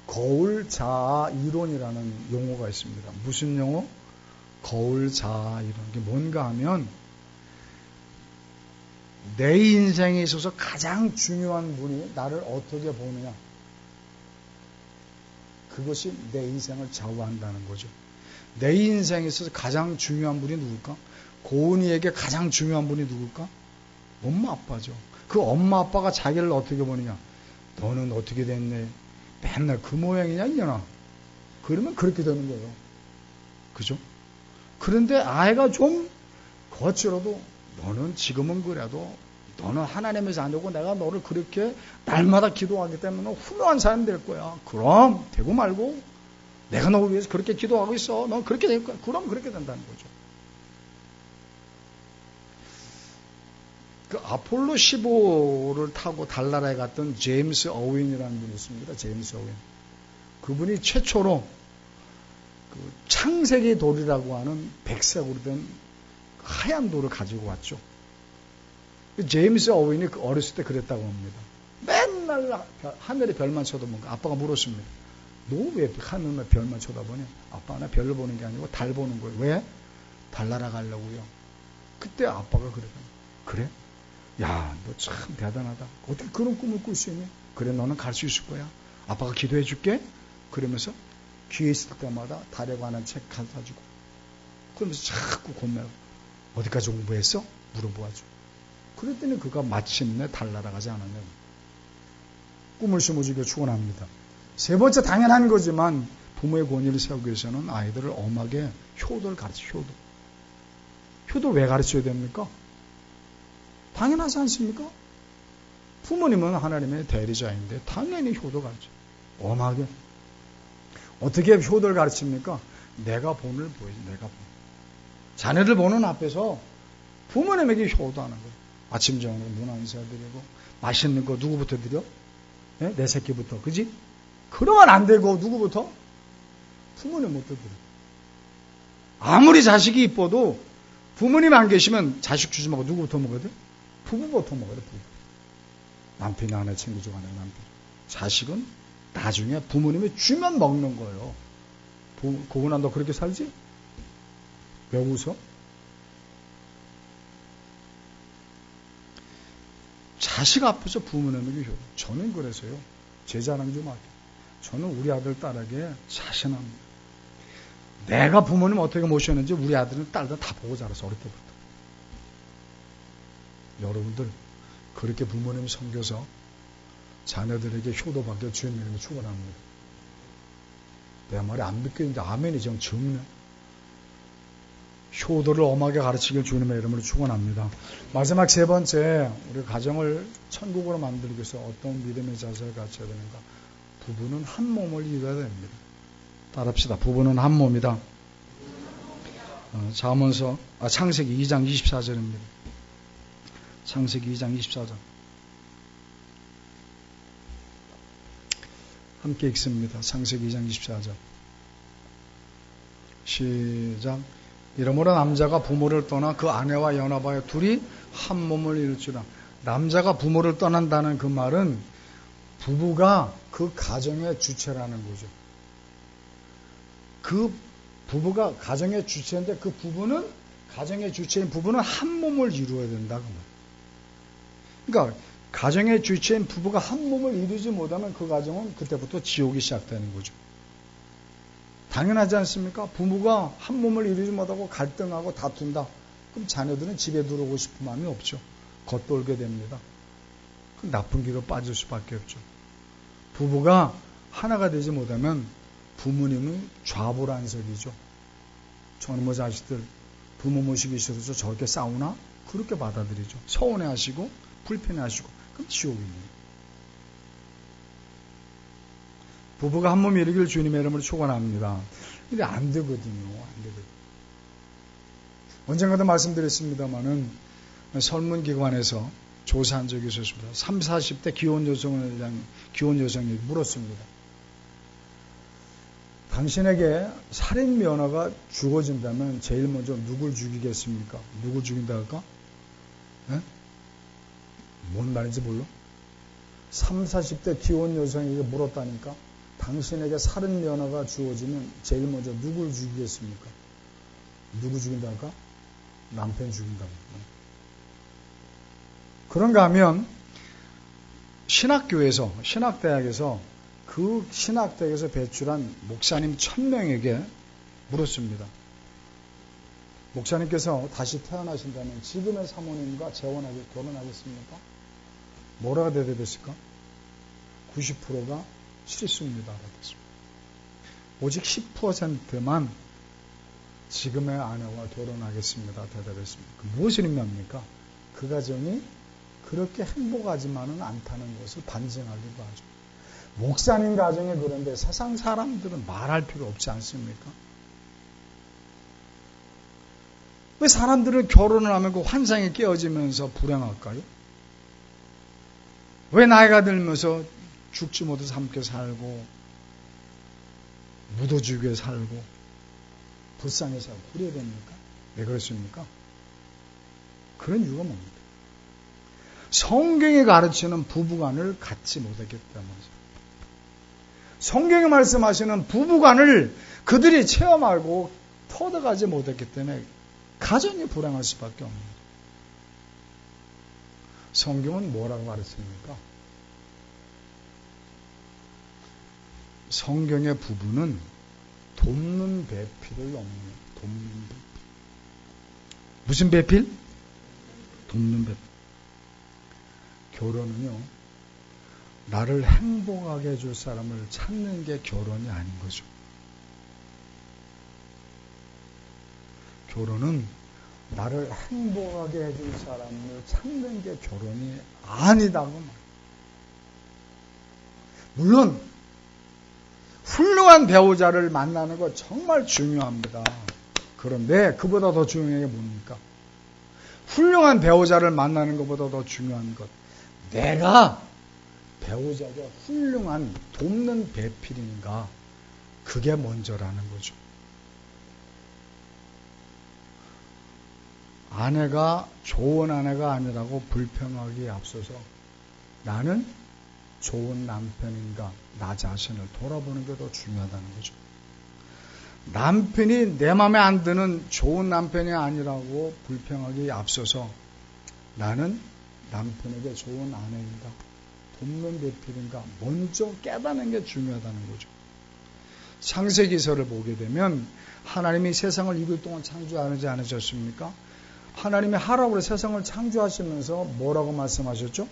거울자아 이론이라는 용어가 있습니다. 무슨 용어? 거울자아 이론. 이게 뭔가 하면 내 인생에 있어서 가장 중요한 분이 나를 어떻게 보느냐. 그것이 내 인생을 좌우한다는 거죠. 내 인생에 있어서 가장 중요한 분이 누굴까? 고은이에게 가장 중요한 분이 누굴까? 엄마 아빠죠. 그 엄마 아빠가 자기를 어떻게 보느냐. 너는 어떻게 됐네. 맨날 그 모양이냐 이년아. 그러면 그렇게 되는 거예요. 그죠? 그런데 아이가 좀 거칠어도 너는 지금은 그래도 너는 하나님의 자녀고 내가 너를 그렇게 날마다 기도하기 때문에 훌륭한 사람이 될 거야. 그럼 되고 말고 내가 너를 위해서 그렇게 기도하고 있어. 넌 그렇게 될 거야. 그럼 그렇게 된다는 거죠. 그 아폴로 15를 타고 달나라에 갔던 제임스 어윈이라는 분이 있습니다. 제임스 어윈. 그분이 최초로 그 창세기 돌이라고 하는 백색으로 된 하얀 돌을 가지고 왔죠. 제임스 어윈이 어렸을 때 그랬다고 합니다. 맨날 하늘에 별만 쳐다보는 거. 아빠가 물었습니다. 너 왜 하늘에 별만 쳐다보냐? 아빠 나 별을 보는 게 아니고 달 보는 거예요. 왜? 달나라 가려고요. 그때 아빠가 그랬어요. 그래? 야, 너 참 대단하다. 어떻게 그런 꿈을 꿀 수 있니? 그래, 너는 갈 수 있을 거야. 아빠가 기도해 줄게. 그러면서 기회 있을 때마다 달에 관한 책 가지고 그러면서 자꾸 고민하고 어디까지 공부했어? 물어보아줘. 그랬더니 그가 마침내 달나라 가지 않았냐고. 꿈을 심어주기를 축원합니다. 세 번째 당연한 거지만 부모의 권위를 세우기 위해서는 아이들을 엄하게 효도를 가르쳐. 효도를 왜 가르쳐야 됩니까? 당연하지 않습니까? 부모님은 하나님의 대리자인데 당연히 효도 가르쳐. 엄하게. 어떻게 효도를 가르칩니까? 내가 본을 보여줘. 내가 본. 자녀들 보는 앞에서 부모님에게 효도하는 거예요. 아침 저녁으로 누나 인사드리고 맛있는 거 누구부터 드려? 네? 내 새끼부터. 그지? 그러면 안 되고 누구부터? 부모님부터 드려. 아무리 자식이 이뻐도 부모님 안 계시면 자식 주지 말고 누구부터 먹어야 돼? 부부부터 먹어야 돼. 부부. 남편이 하나 챙겨주고 하나 남편. 자식은 나중에 부모님이 주면 먹는 거예요. 고은아 너 그렇게 살지? 왜 웃어? 자식 앞에서 부모님에게 효도. 저는 그래서요. 제 자랑 좀 할게요. 저는 우리 아들 딸에게 자신합니다. 내가 부모님 어떻게 모셨는지 우리 아들은 딸들 다 보고 자라서 어릴 때부터. 여러분들 그렇게 부모님 섬겨서 자녀들에게 효도받게 주님 이름으로 축원합니다. 내 말이 안 믿기는데 아멘이 좀 적네. 효도를 엄하게 가르치길 주님의 이름으로 축원합니다. 마지막 세 번째, 우리 가정을 천국으로 만들기 위해서 어떤 믿음의 자세를 갖춰야 되는가? 부부는 한 몸을 이루어야 됩니다. 따라합시다. 부부는 한 몸이다. 창세기 2장 24절입니다. 창세기 2장 24절. 함께 읽습니다. 창세기 2장 24절. 시작. 이러므로 남자가 부모를 떠나 그 아내와 연합하여 둘이 한 몸을 이룰지라. 남자가 부모를 떠난다는 그 말은 부부가 그 가정의 주체라는 거죠. 그 부부가 가정의 주체인데 그 부부는 가정의 주체인 부부는 한 몸을 이루어야 된다 그 말. 그러니까 가정의 주체인 부부가 한 몸을 이루지 못하면 그 가정은 그때부터 지옥이 시작되는 거죠. 당연하지 않습니까? 부부가 한 몸을 이루지 못하고 갈등하고 다툰다. 그럼 자녀들은 집에 들어오고 싶은 마음이 없죠. 겉돌게 됩니다. 그럼 나쁜 길로 빠질 수밖에 없죠. 부부가 하나가 되지 못하면 부모님은 좌불안석이죠. 저놈의 자식들 부모 모시기 싫어서 저렇게 싸우나? 그렇게 받아들이죠. 서운해하시고 불편해하시고 그럼 지옥입니다. 부부가 한 몸 이루기를 주님의 이름으로 축원합니다. 근데 안 되거든요. 안 되거든요. 언젠가도 말씀드렸습니다마는 설문기관에서 조사한 적이 있었습니다. 30, 40대 기혼 여성이 물었습니다. 당신에게 살인 면허가 주어진다면 제일 먼저 누굴 죽이겠습니까? 누굴 죽인다 할까? 네? 뭔 말인지 몰라? 30, 40대 기혼 여성에게 물었다니까? 당신에게 살인 면허가 주어지면 제일 먼저 누굴 죽이겠습니까? 누구 죽인다 할까? 남편 죽인다고. 그런가 하면 신학대학에서 그 신학대학에서 배출한 목사님 1000명에게 물었습니다. 목사님께서 다시 태어나신다면 지금의 사모님과 결혼하겠습니까? 뭐라고 대답했을까? 90%가 싫습니다. 오직 10%만 지금의 아내와 결혼하겠습니다. 대답했습니다. 무엇을 의미합니까? 그 가정이 그렇게 행복하지만은 않다는 것을 반증하기도 하죠. 목사님 가정에 그런데 세상 사람들은 말할 필요 없지 않습니까? 왜 사람들은 결혼을 하면 그 환상이 깨어지면서 불행할까요? 왜 나이가 들면서 죽지 못해서 함께 살고 묻어주게 살고 불쌍히 살고 그래야 됩니까? 왜 그렇습니까? 그런 이유가 뭡니까? 성경이 가르치는 부부관을 갖지 못했기 때문이죠. 성경이 말씀하시는 부부관을 그들이 체험하고 터득하지 못했기 때문에 가정이 불행할 수밖에 없는 거죠. 성경은 뭐라고 가르칩니까? 성경의 부부는 돕는 배필을 없는 돕는 배필. 무슨 배필? 돕는 배필. 결혼은요, 나를 행복하게 해줄 사람을 찾는 게 결혼이 아닌 거죠. 결혼은 나를 행복하게 해줄 사람을 찾는 게 결혼이 아니다고 말해요. 물론 훌륭한 배우자를 만나는 거 정말 중요합니다. 그런데 그보다 더 중요한 게 뭡니까? 훌륭한 배우자를 만나는 것보다 더 중요한 것. 내가 배우자가 훌륭한 돕는 배필인가? 그게 먼저라는 거죠. 아내가 좋은 아내가 아니라고 불평하기에 앞서서 나는 좋은 남편인가? 나 자신을 돌아보는 게 더 중요하다는 거죠. 남편이 내 마음에 안 드는 좋은 남편이 아니라고 불평하기에 앞서서 나는 남편에게 좋은 아내인가? 돕는 배필인가? 먼저 깨닫는 게 중요하다는 거죠. 창세기서를 보게 되면 하나님이 세상을 6일 동안 창조하지 않으셨습니까? 하나님이 하라고 세상을 창조하시면서 뭐라고 말씀하셨죠?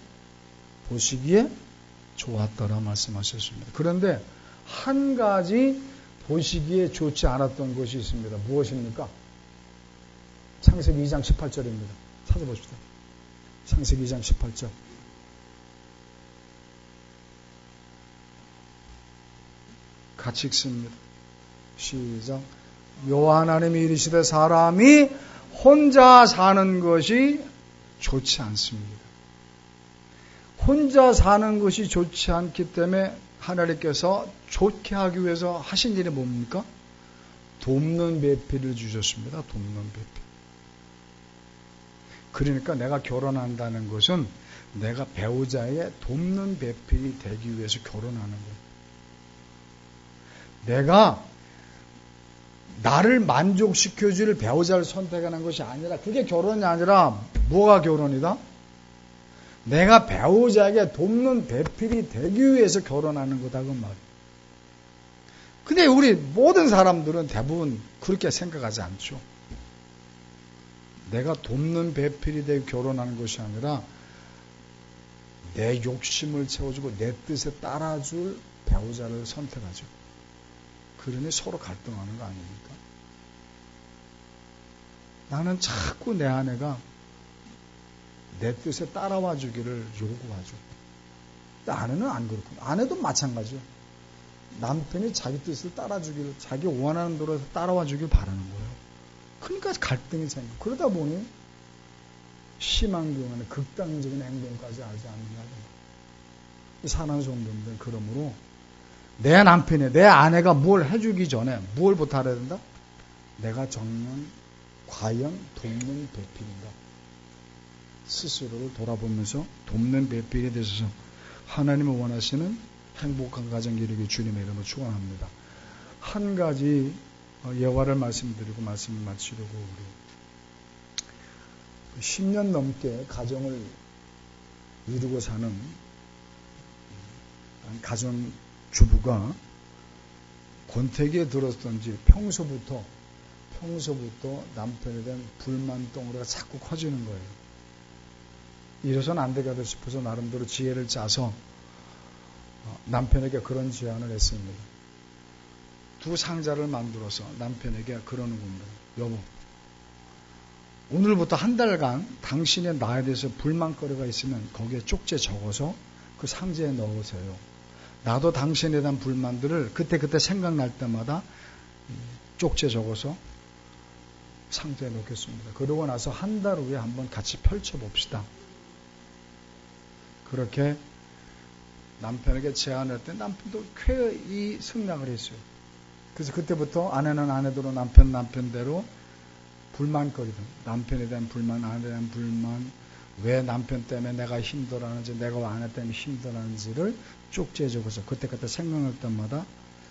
보시기에 좋았더라 말씀하셨습니다. 그런데 한 가지 보시기에 좋지 않았던 것이 있습니다. 무엇입니까? 창세기 2장 18절입니다. 찾아보십시오. 창세기 2장 18절. 같이 읽습니다. 시작. 여호와 하나님이 이르시되 사람이 혼자 사는 것이 좋지 않습니다. 혼자 사는 것이 좋지 않기 때문에 하나님께서 좋게 하기 위해서 하신 일이 뭡니까? 돕는 배필을 주셨습니다. 돕는 배필. 그러니까 내가 결혼한다는 것은 내가 배우자의 돕는 배필이 되기 위해서 결혼하는 거예요. 내가 나를 만족시켜줄 배우자를 선택하는 것이 아니라, 그게 결혼이 아니라 뭐가 결혼이다? 내가 배우자에게 돕는 배필이 되기 위해서 결혼하는 거다 그 말이에요. 근데 우리 모든 사람들은 대부분 그렇게 생각하지 않죠. 내가 돕는 배필이 되고 결혼하는 것이 아니라 내 욕심을 채워주고 내 뜻에 따라줄 배우자를 선택하죠. 그러니 서로 갈등하는 거 아닙니까? 나는 자꾸 내 아내가 내 뜻에 따라와 주기를 요구하죠. 근데 아내는 안 그렇고, 아내도 마찬가지예요. 남편이 자기 뜻을 따라주기를, 자기 원하는 대로 따라와 주길 바라는 거예요. 그러니까 갈등이 생기고, 그러다 보니 심한 경우는 극단적인 행동까지 하지 않느냐. 사는 정도인데, 그러므로 내 남편이, 내 아내가 뭘 해주기 전에 무엇부터 알아야 된다? 내가 정말 과연 돕는 배필인가? 스스로를 돌아보면서 돕는 배필에 대해서 하나님이 원하시는 행복한 가정 이루기 주님의 이름으로 축원합니다. 한 가지 예화를 말씀드리고 말씀을 마치려고, 우리 10년 넘게 가정을 이루고 사는 가정 주부가 권태기에 들었던지 평소부터 남편에 대한 불만 덩어리가 자꾸 커지는 거예요. 이래서는 안 되겠다 싶어서 나름대로 지혜를 짜서 남편에게 그런 제안을 했습니다. 2 상자를 만들어서 남편에게 그러는 겁니다. 여보, 오늘부터 한 달간 당신의 나에 대해서 불만거리가 있으면 거기에 쪽지에 적어서 그 상자에 넣으세요. 나도 당신에 대한 불만들을 그때 생각날 때마다 쪽지에 적어서 상자에 넣겠습니다. 그러고 나서 한 달 후에 한번 같이 펼쳐봅시다. 그렇게 남편에게 제안할 때 남편도 쾌히 승낙을 했어요. 그래서 그때부터 아내는 아내대로, 남편대로 불만거리든, 남편에 대한 불만, 아내에 대한 불만, 왜 남편 때문에 내가 힘들어하는지, 내가 왜 아내 때문에 힘들어하는지를 쪽지에 적어서 그때 생각날 때마다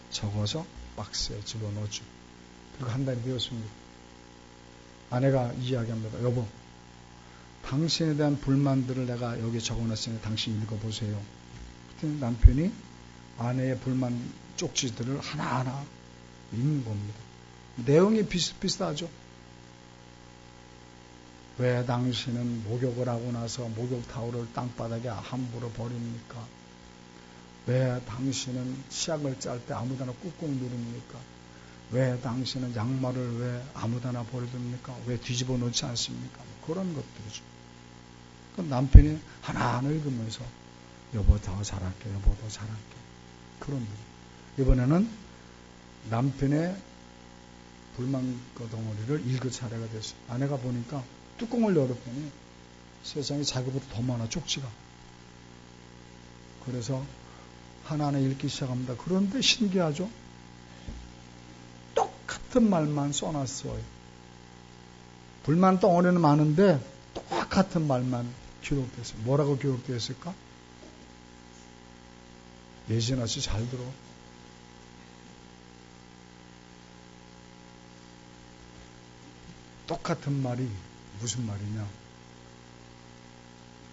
적어서 박스에 집어넣었죠. 그리고 한 달이 되었습니다. 아내가 이야기합니다. 여보, 당신에 대한 불만들을 내가 여기 적어놨으니 당신 읽어보세요. 그때 남편이 아내의 불만 쪽지들을 하나하나 읽는 겁니다. 내용이 비슷비슷하죠. 왜 당신은 목욕을 하고 나서 목욕 타올을 땅바닥에 함부로 버립니까? 왜 당신은 치약을 짤 때 아무데나 꾹꾹 누릅니까? 왜 당신은 양말을 왜 아무데나 버려둡니까? 왜 뒤집어 놓지 않습니까? 그런 것들이죠. 그 남편이 하나하나 읽으면서 여보 더 잘할게, 여보 더 잘할게. 그런 거죠. 이번에는 남편의 불만 덩어리를 읽을 차례가 됐어요. 아내가 보니까 뚜껑을 열었더니 세상에 자기보다 더 많아, 쪽지가. 그래서 하나하나 읽기 시작합니다. 그런데 신기하죠? 똑같은 말만 써놨어요. 불만 덩어리는 많은데 똑같은 말만 기록됐어요. 뭐라고 기록되어 있을까? 예진아 씨 잘 들어. 똑같은 말이 무슨 말이냐?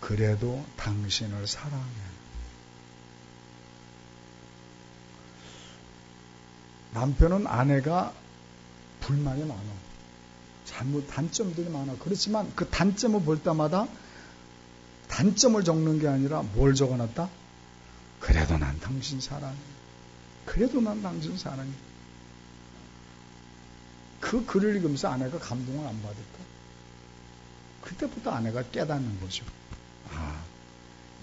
그래도 당신을 사랑해. 남편은 아내가 불만이 많아. 단점들이 많아. 그렇지만 그 단점을 볼 때마다 단점을 적는 게 아니라 뭘 적어놨다? 그래도 난 당신 사랑해. 그래도 난 당신 사랑해. 그 글을 읽으면서 아내가 감동을 안 받을까? 그때부터 아내가 깨닫는 거죠. 아,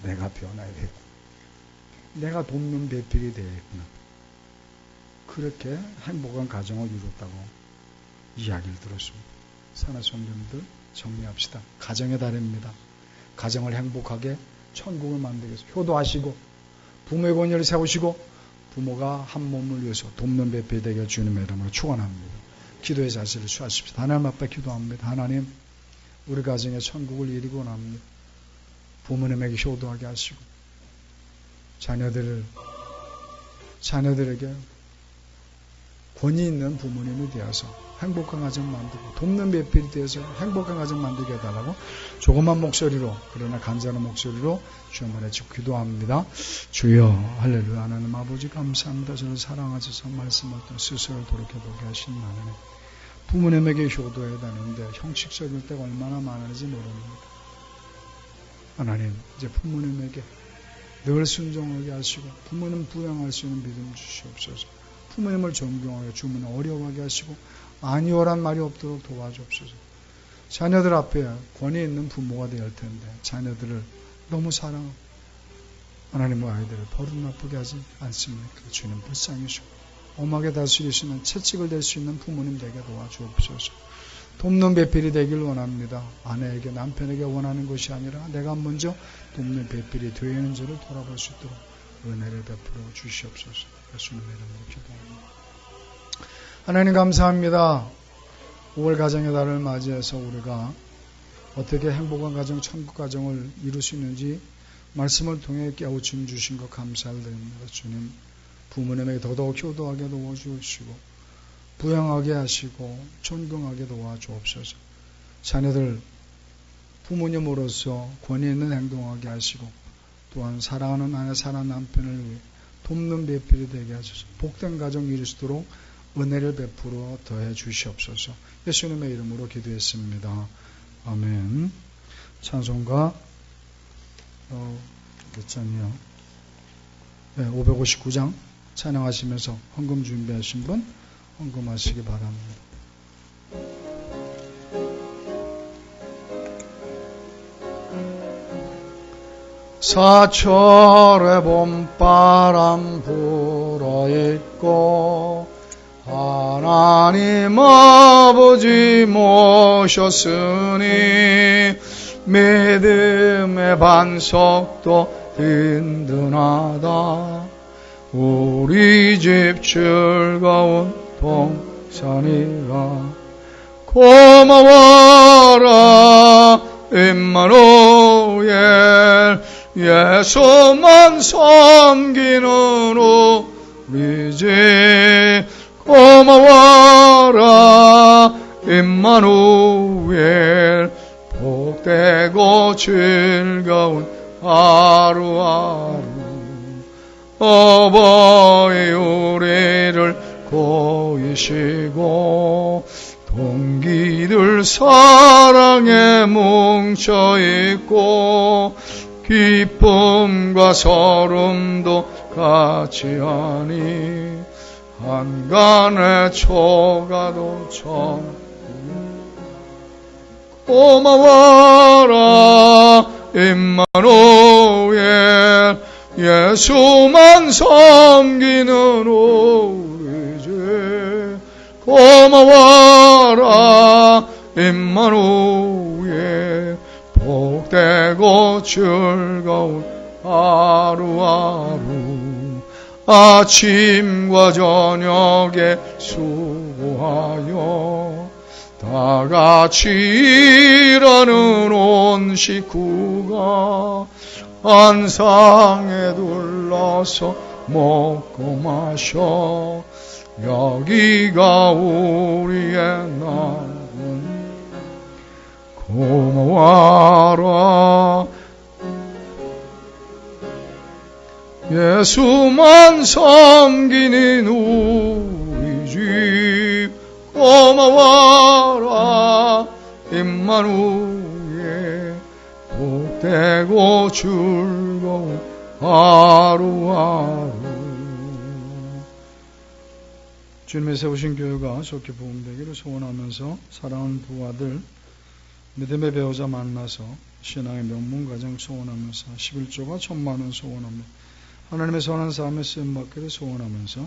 내가 변화해야 되겠구나. 내가 돕는 배필이 되겠구나. 그렇게 행복한 가정을 이뤘다고 이야기를 들었습니다. 사랑하는 성도님들, 정리합시다. 가정의 달입니다. 가정을 행복하게 천국을 만들기 위해서 효도하시고 부모의 권위를 세우시고 부모가 한 몸을 위해서 돕는 배필이 되게 주님의 이름으로 축원합니다. 기도의 자세를 취하십시다. 하나님 앞에 기도합니다. 하나님, 우리 가정에 천국을 이루고 원합니다. 부모님에게 효도하게 하시고 자녀들에게 권위 있는 부모님이 되어서 행복한 가정 만들고 돕는 배필이 되어서 행복한 가정 만들게 해달라고 조그만 목소리로, 그러나 간절한 목소리로 주님 안에 기도합니다. 주여, 할렐루야. 하나님 아버지 감사합니다. 저를 사랑하셔서 말씀을 또 스스로 돌이켜보게 하신 하나님, 부모님에게 효도해야 되는데 형식적일 때가 얼마나 많은지 모릅니다. 하나님, 이제 부모님에게 늘 순종하게 하시고 부모님 부양할 수 있는 믿음 주시옵소서. 부모님을 존경하게, 주문을 어려워하게 하시고 아니오란 말이 없도록 도와주옵소서. 자녀들 앞에 권위 있는 부모가 될 텐데 자녀들을 너무 사랑하고 하나님의 아이들을 버릇 나쁘게 하지 않습니까? 주님 불쌍히시고 엄하게 다스릴 수 있는, 채찍을 댈 수 있는 부모님 되게 도와주옵소서. 돕는 배필이 되길 원합니다. 아내에게, 남편에게 원하는 것이 아니라 내가 먼저 돕는 배필이 되는 줄을 돌아볼 수 있도록 은혜를 베풀어 주시옵소서. 예수님의 이름으로 기도합니다. 하나님 감사합니다. 5월 가정의 달을 맞이해서 우리가 어떻게 행복한 가정, 천국 가정을 이룰 수 있는지 말씀을 통해 깨우침 주신 것 감사드립니다. 주님, 부모님에게 더더욱 효도하게 도와주시고 부양하게 하시고 존경하게 도와주옵소서. 자녀들 부모님으로서 권위 있는 행동하게 하시고 또한 사랑하는 아내, 사랑하는 남편을 위해 돕는 배필이 되게 하소서. 복된 가정 이룰 수 있도록 은혜를 베풀어 더해 주시옵소서. 예수님의 이름으로 기도했습니다. 아멘. 찬송가 몇 장이요? 네, 559장 찬양하시면서 헌금 준비하신 분 헌금하시기 바랍니다. 사철의 봄바람 불어있고 하나님 아버지 모셨으니 믿음의 반석도 든든하다. 우리 집 즐거운 동산이라. 고마워라 임마누엘, 예수만 섬기는 우리 집. 고마워라 임마누엘, 복되고 즐거운 하루하루. 어버이 우리를 고이시고 동기들 사랑에 뭉쳐있고 기쁨과 서름도 같이 하니 한간의 초가도 참. 고마워라 임마누엘, 예수만 섬기는 우리 집. 고마워라 임마누엘, 복되고 즐거운 하루하루. 아침과 저녁에 수고하여 다같이 일하는 온 식구가 안상에 둘러서 먹고 마셔. 여기가 우리의 나은. 고마워라 예수만 섬기는 우리 집. 고마워라 임마누엘, 복되고 즐거운 하루하루. 주님의 세우신 교회가 좋게 부흥되기를 소원하면서 사랑하는 부하들 믿음의 배우자 만나서 신앙의 명문 가정 소원하면서 11조가 1000만원 소원합니다. 하나님의 선한 삶에 쓰임받기를 소원하면서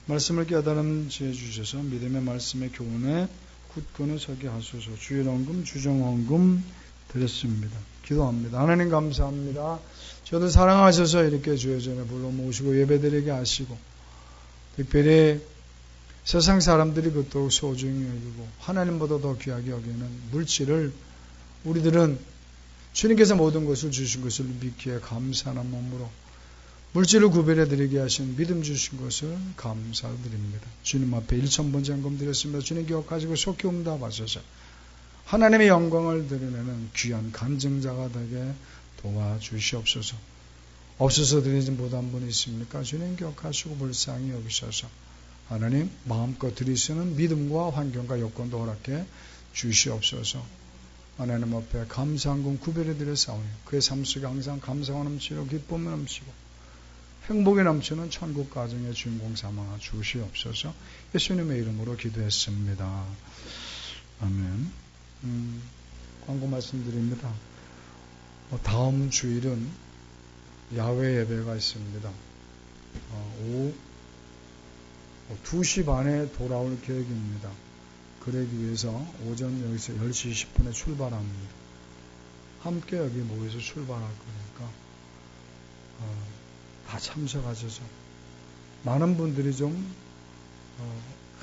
말씀을 깨달음 지혜 주셔서 믿음의 말씀의 교훈에 굳건히 서게 하소서. 주일헌금 주정헌금 드렸습니다. 기도합니다. 하나님 감사합니다. 저도 사랑하셔서 이렇게 주의 전에 불러 모시고 예배드리게 하시고 특별히 세상 사람들이 그토록 소중히 여기고 하나님보다 더 귀하게 여기는 물질을 우리들은 주님께서 모든 것을 주신 것을 믿기에 감사한 마음으로 물질을 구별해드리게 하신 믿음 주신 것을 감사드립니다. 주님 앞에 1,000번 점검 드렸습니다. 주님 기억하시고 속히 응답하셔서 하나님의 영광을 드러내는 귀한 간증자가 되게 도와주시옵소서. 없어서 드리지 못한 분이 있습니까? 주님 기억하시고 불쌍히 여기셔서 하나님 마음껏 드리시는 믿음과 환경과 여건도 허락해 주시옵소서. 하나님 앞에 감사한금 구별해드려 싸우니 그의 삶 속에 항상 감사가 넘치고 기쁨이 넘치고 행복이 넘치는 천국 가정의 주인공 삼아 주시옵소서. 예수님의 이름으로 기도했습니다. 아멘. 광고 말씀드립니다. 다음 주일은 야외 예배가 있습니다. 오후 2시 반에 돌아올 계획입니다. 그러기 위해서 오전 여기서 10시 20분에 출발합니다. 함께 여기 모여서 출발할 거니까 다 참석하셔서 많은 분들이 좀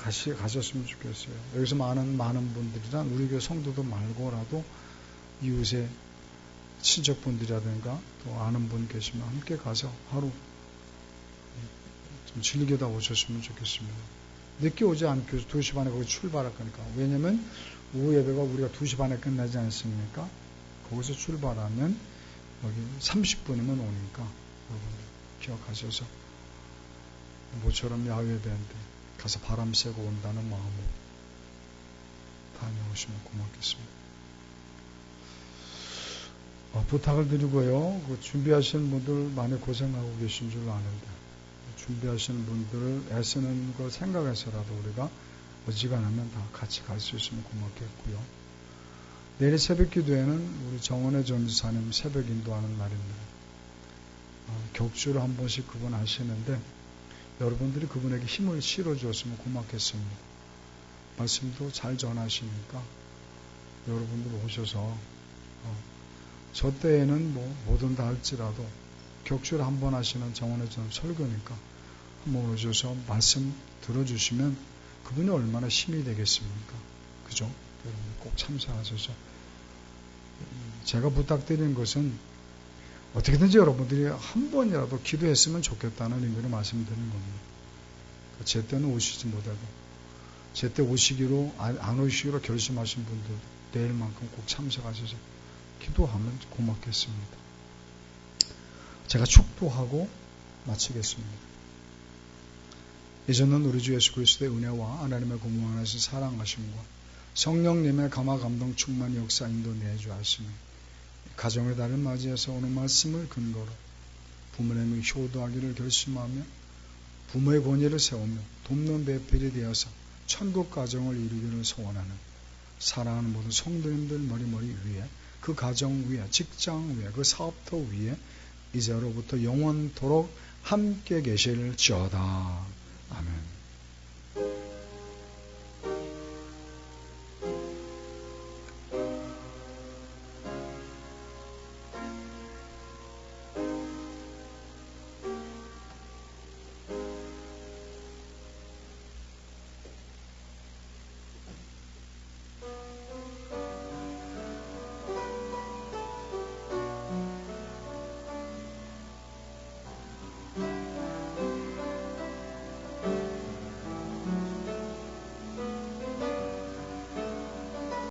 가셨으면 좋겠어요. 여기서 많은 분들이란 우리 교회 성도도 말고라도 이웃의 친척분들이라든가 또 아는 분 계시면 함께 가서 하루 좀 즐기다 오셨으면 좋겠습니다. 늦게 오지 않고 2시 반에 거기 출발할 거니까. 왜냐면 오후 예배가 우리가 2시 반에 끝나지 않습니까? 거기서 출발하면 여기 30분이면 오니까 여러분들 기억하셔서 모처럼 야외 예배인데 가서 바람 쐬고 온다는 마음으로 다녀오시면 고맙겠습니다. 부탁을 드리고요. 준비하시는 분들 많이 고생하고 계신 줄 아는데 준비하시는 분들을 애쓰는 걸 생각해서라도 우리가 어지간하면 다 같이 갈 수 있으면 고맙겠고요. 내일 새벽 기도회는 우리 정원의 전지사님 새벽 인도하는 날입니다. 격주로 한 번씩 그분 하시는데 여러분들이 그분에게 힘을 실어주었으면 고맙겠습니다. 말씀도 잘 전하시니까 여러분들 오셔서 저 때에는 못 온다 할지라도 격주를 한 번 하시는 정원의 전 설교니까 한번 오셔서 말씀 들어주시면 그분이 얼마나 힘이 되겠습니까? 그죠? 여러분 꼭 참석하셔서 제가 부탁드리는 것은 어떻게든지 여러분들이 한 번이라도 기도했으면 좋겠다는 의미로 말씀드리는 겁니다. 제 때는 오시지 못해도 제 때 오시기로 안 오시기로 결심하신 분들 내일만큼 꼭 참석하셔서 기도하면 고맙겠습니다. 제가 축도하고 마치겠습니다. 이제는 우리 주 예수 그리스도의 은혜와 하나님의 고무하신 사랑하심과 성령님의 감화 감동 충만 역사 인도 내주하시며 가정의 달을 맞이해서 오늘 말씀을 근거로 부모님이 효도하기를 결심하며 부모의 권위를 세우며 돕는 배필이 되어서 천국 가정을 이루기를 소원하는 사랑하는 모든 성도님들 머리머리 위에 그 가정 위에 직장 위에 그 사업터 위에 이제로부터 영원토록 함께 계실지어다. 아멘.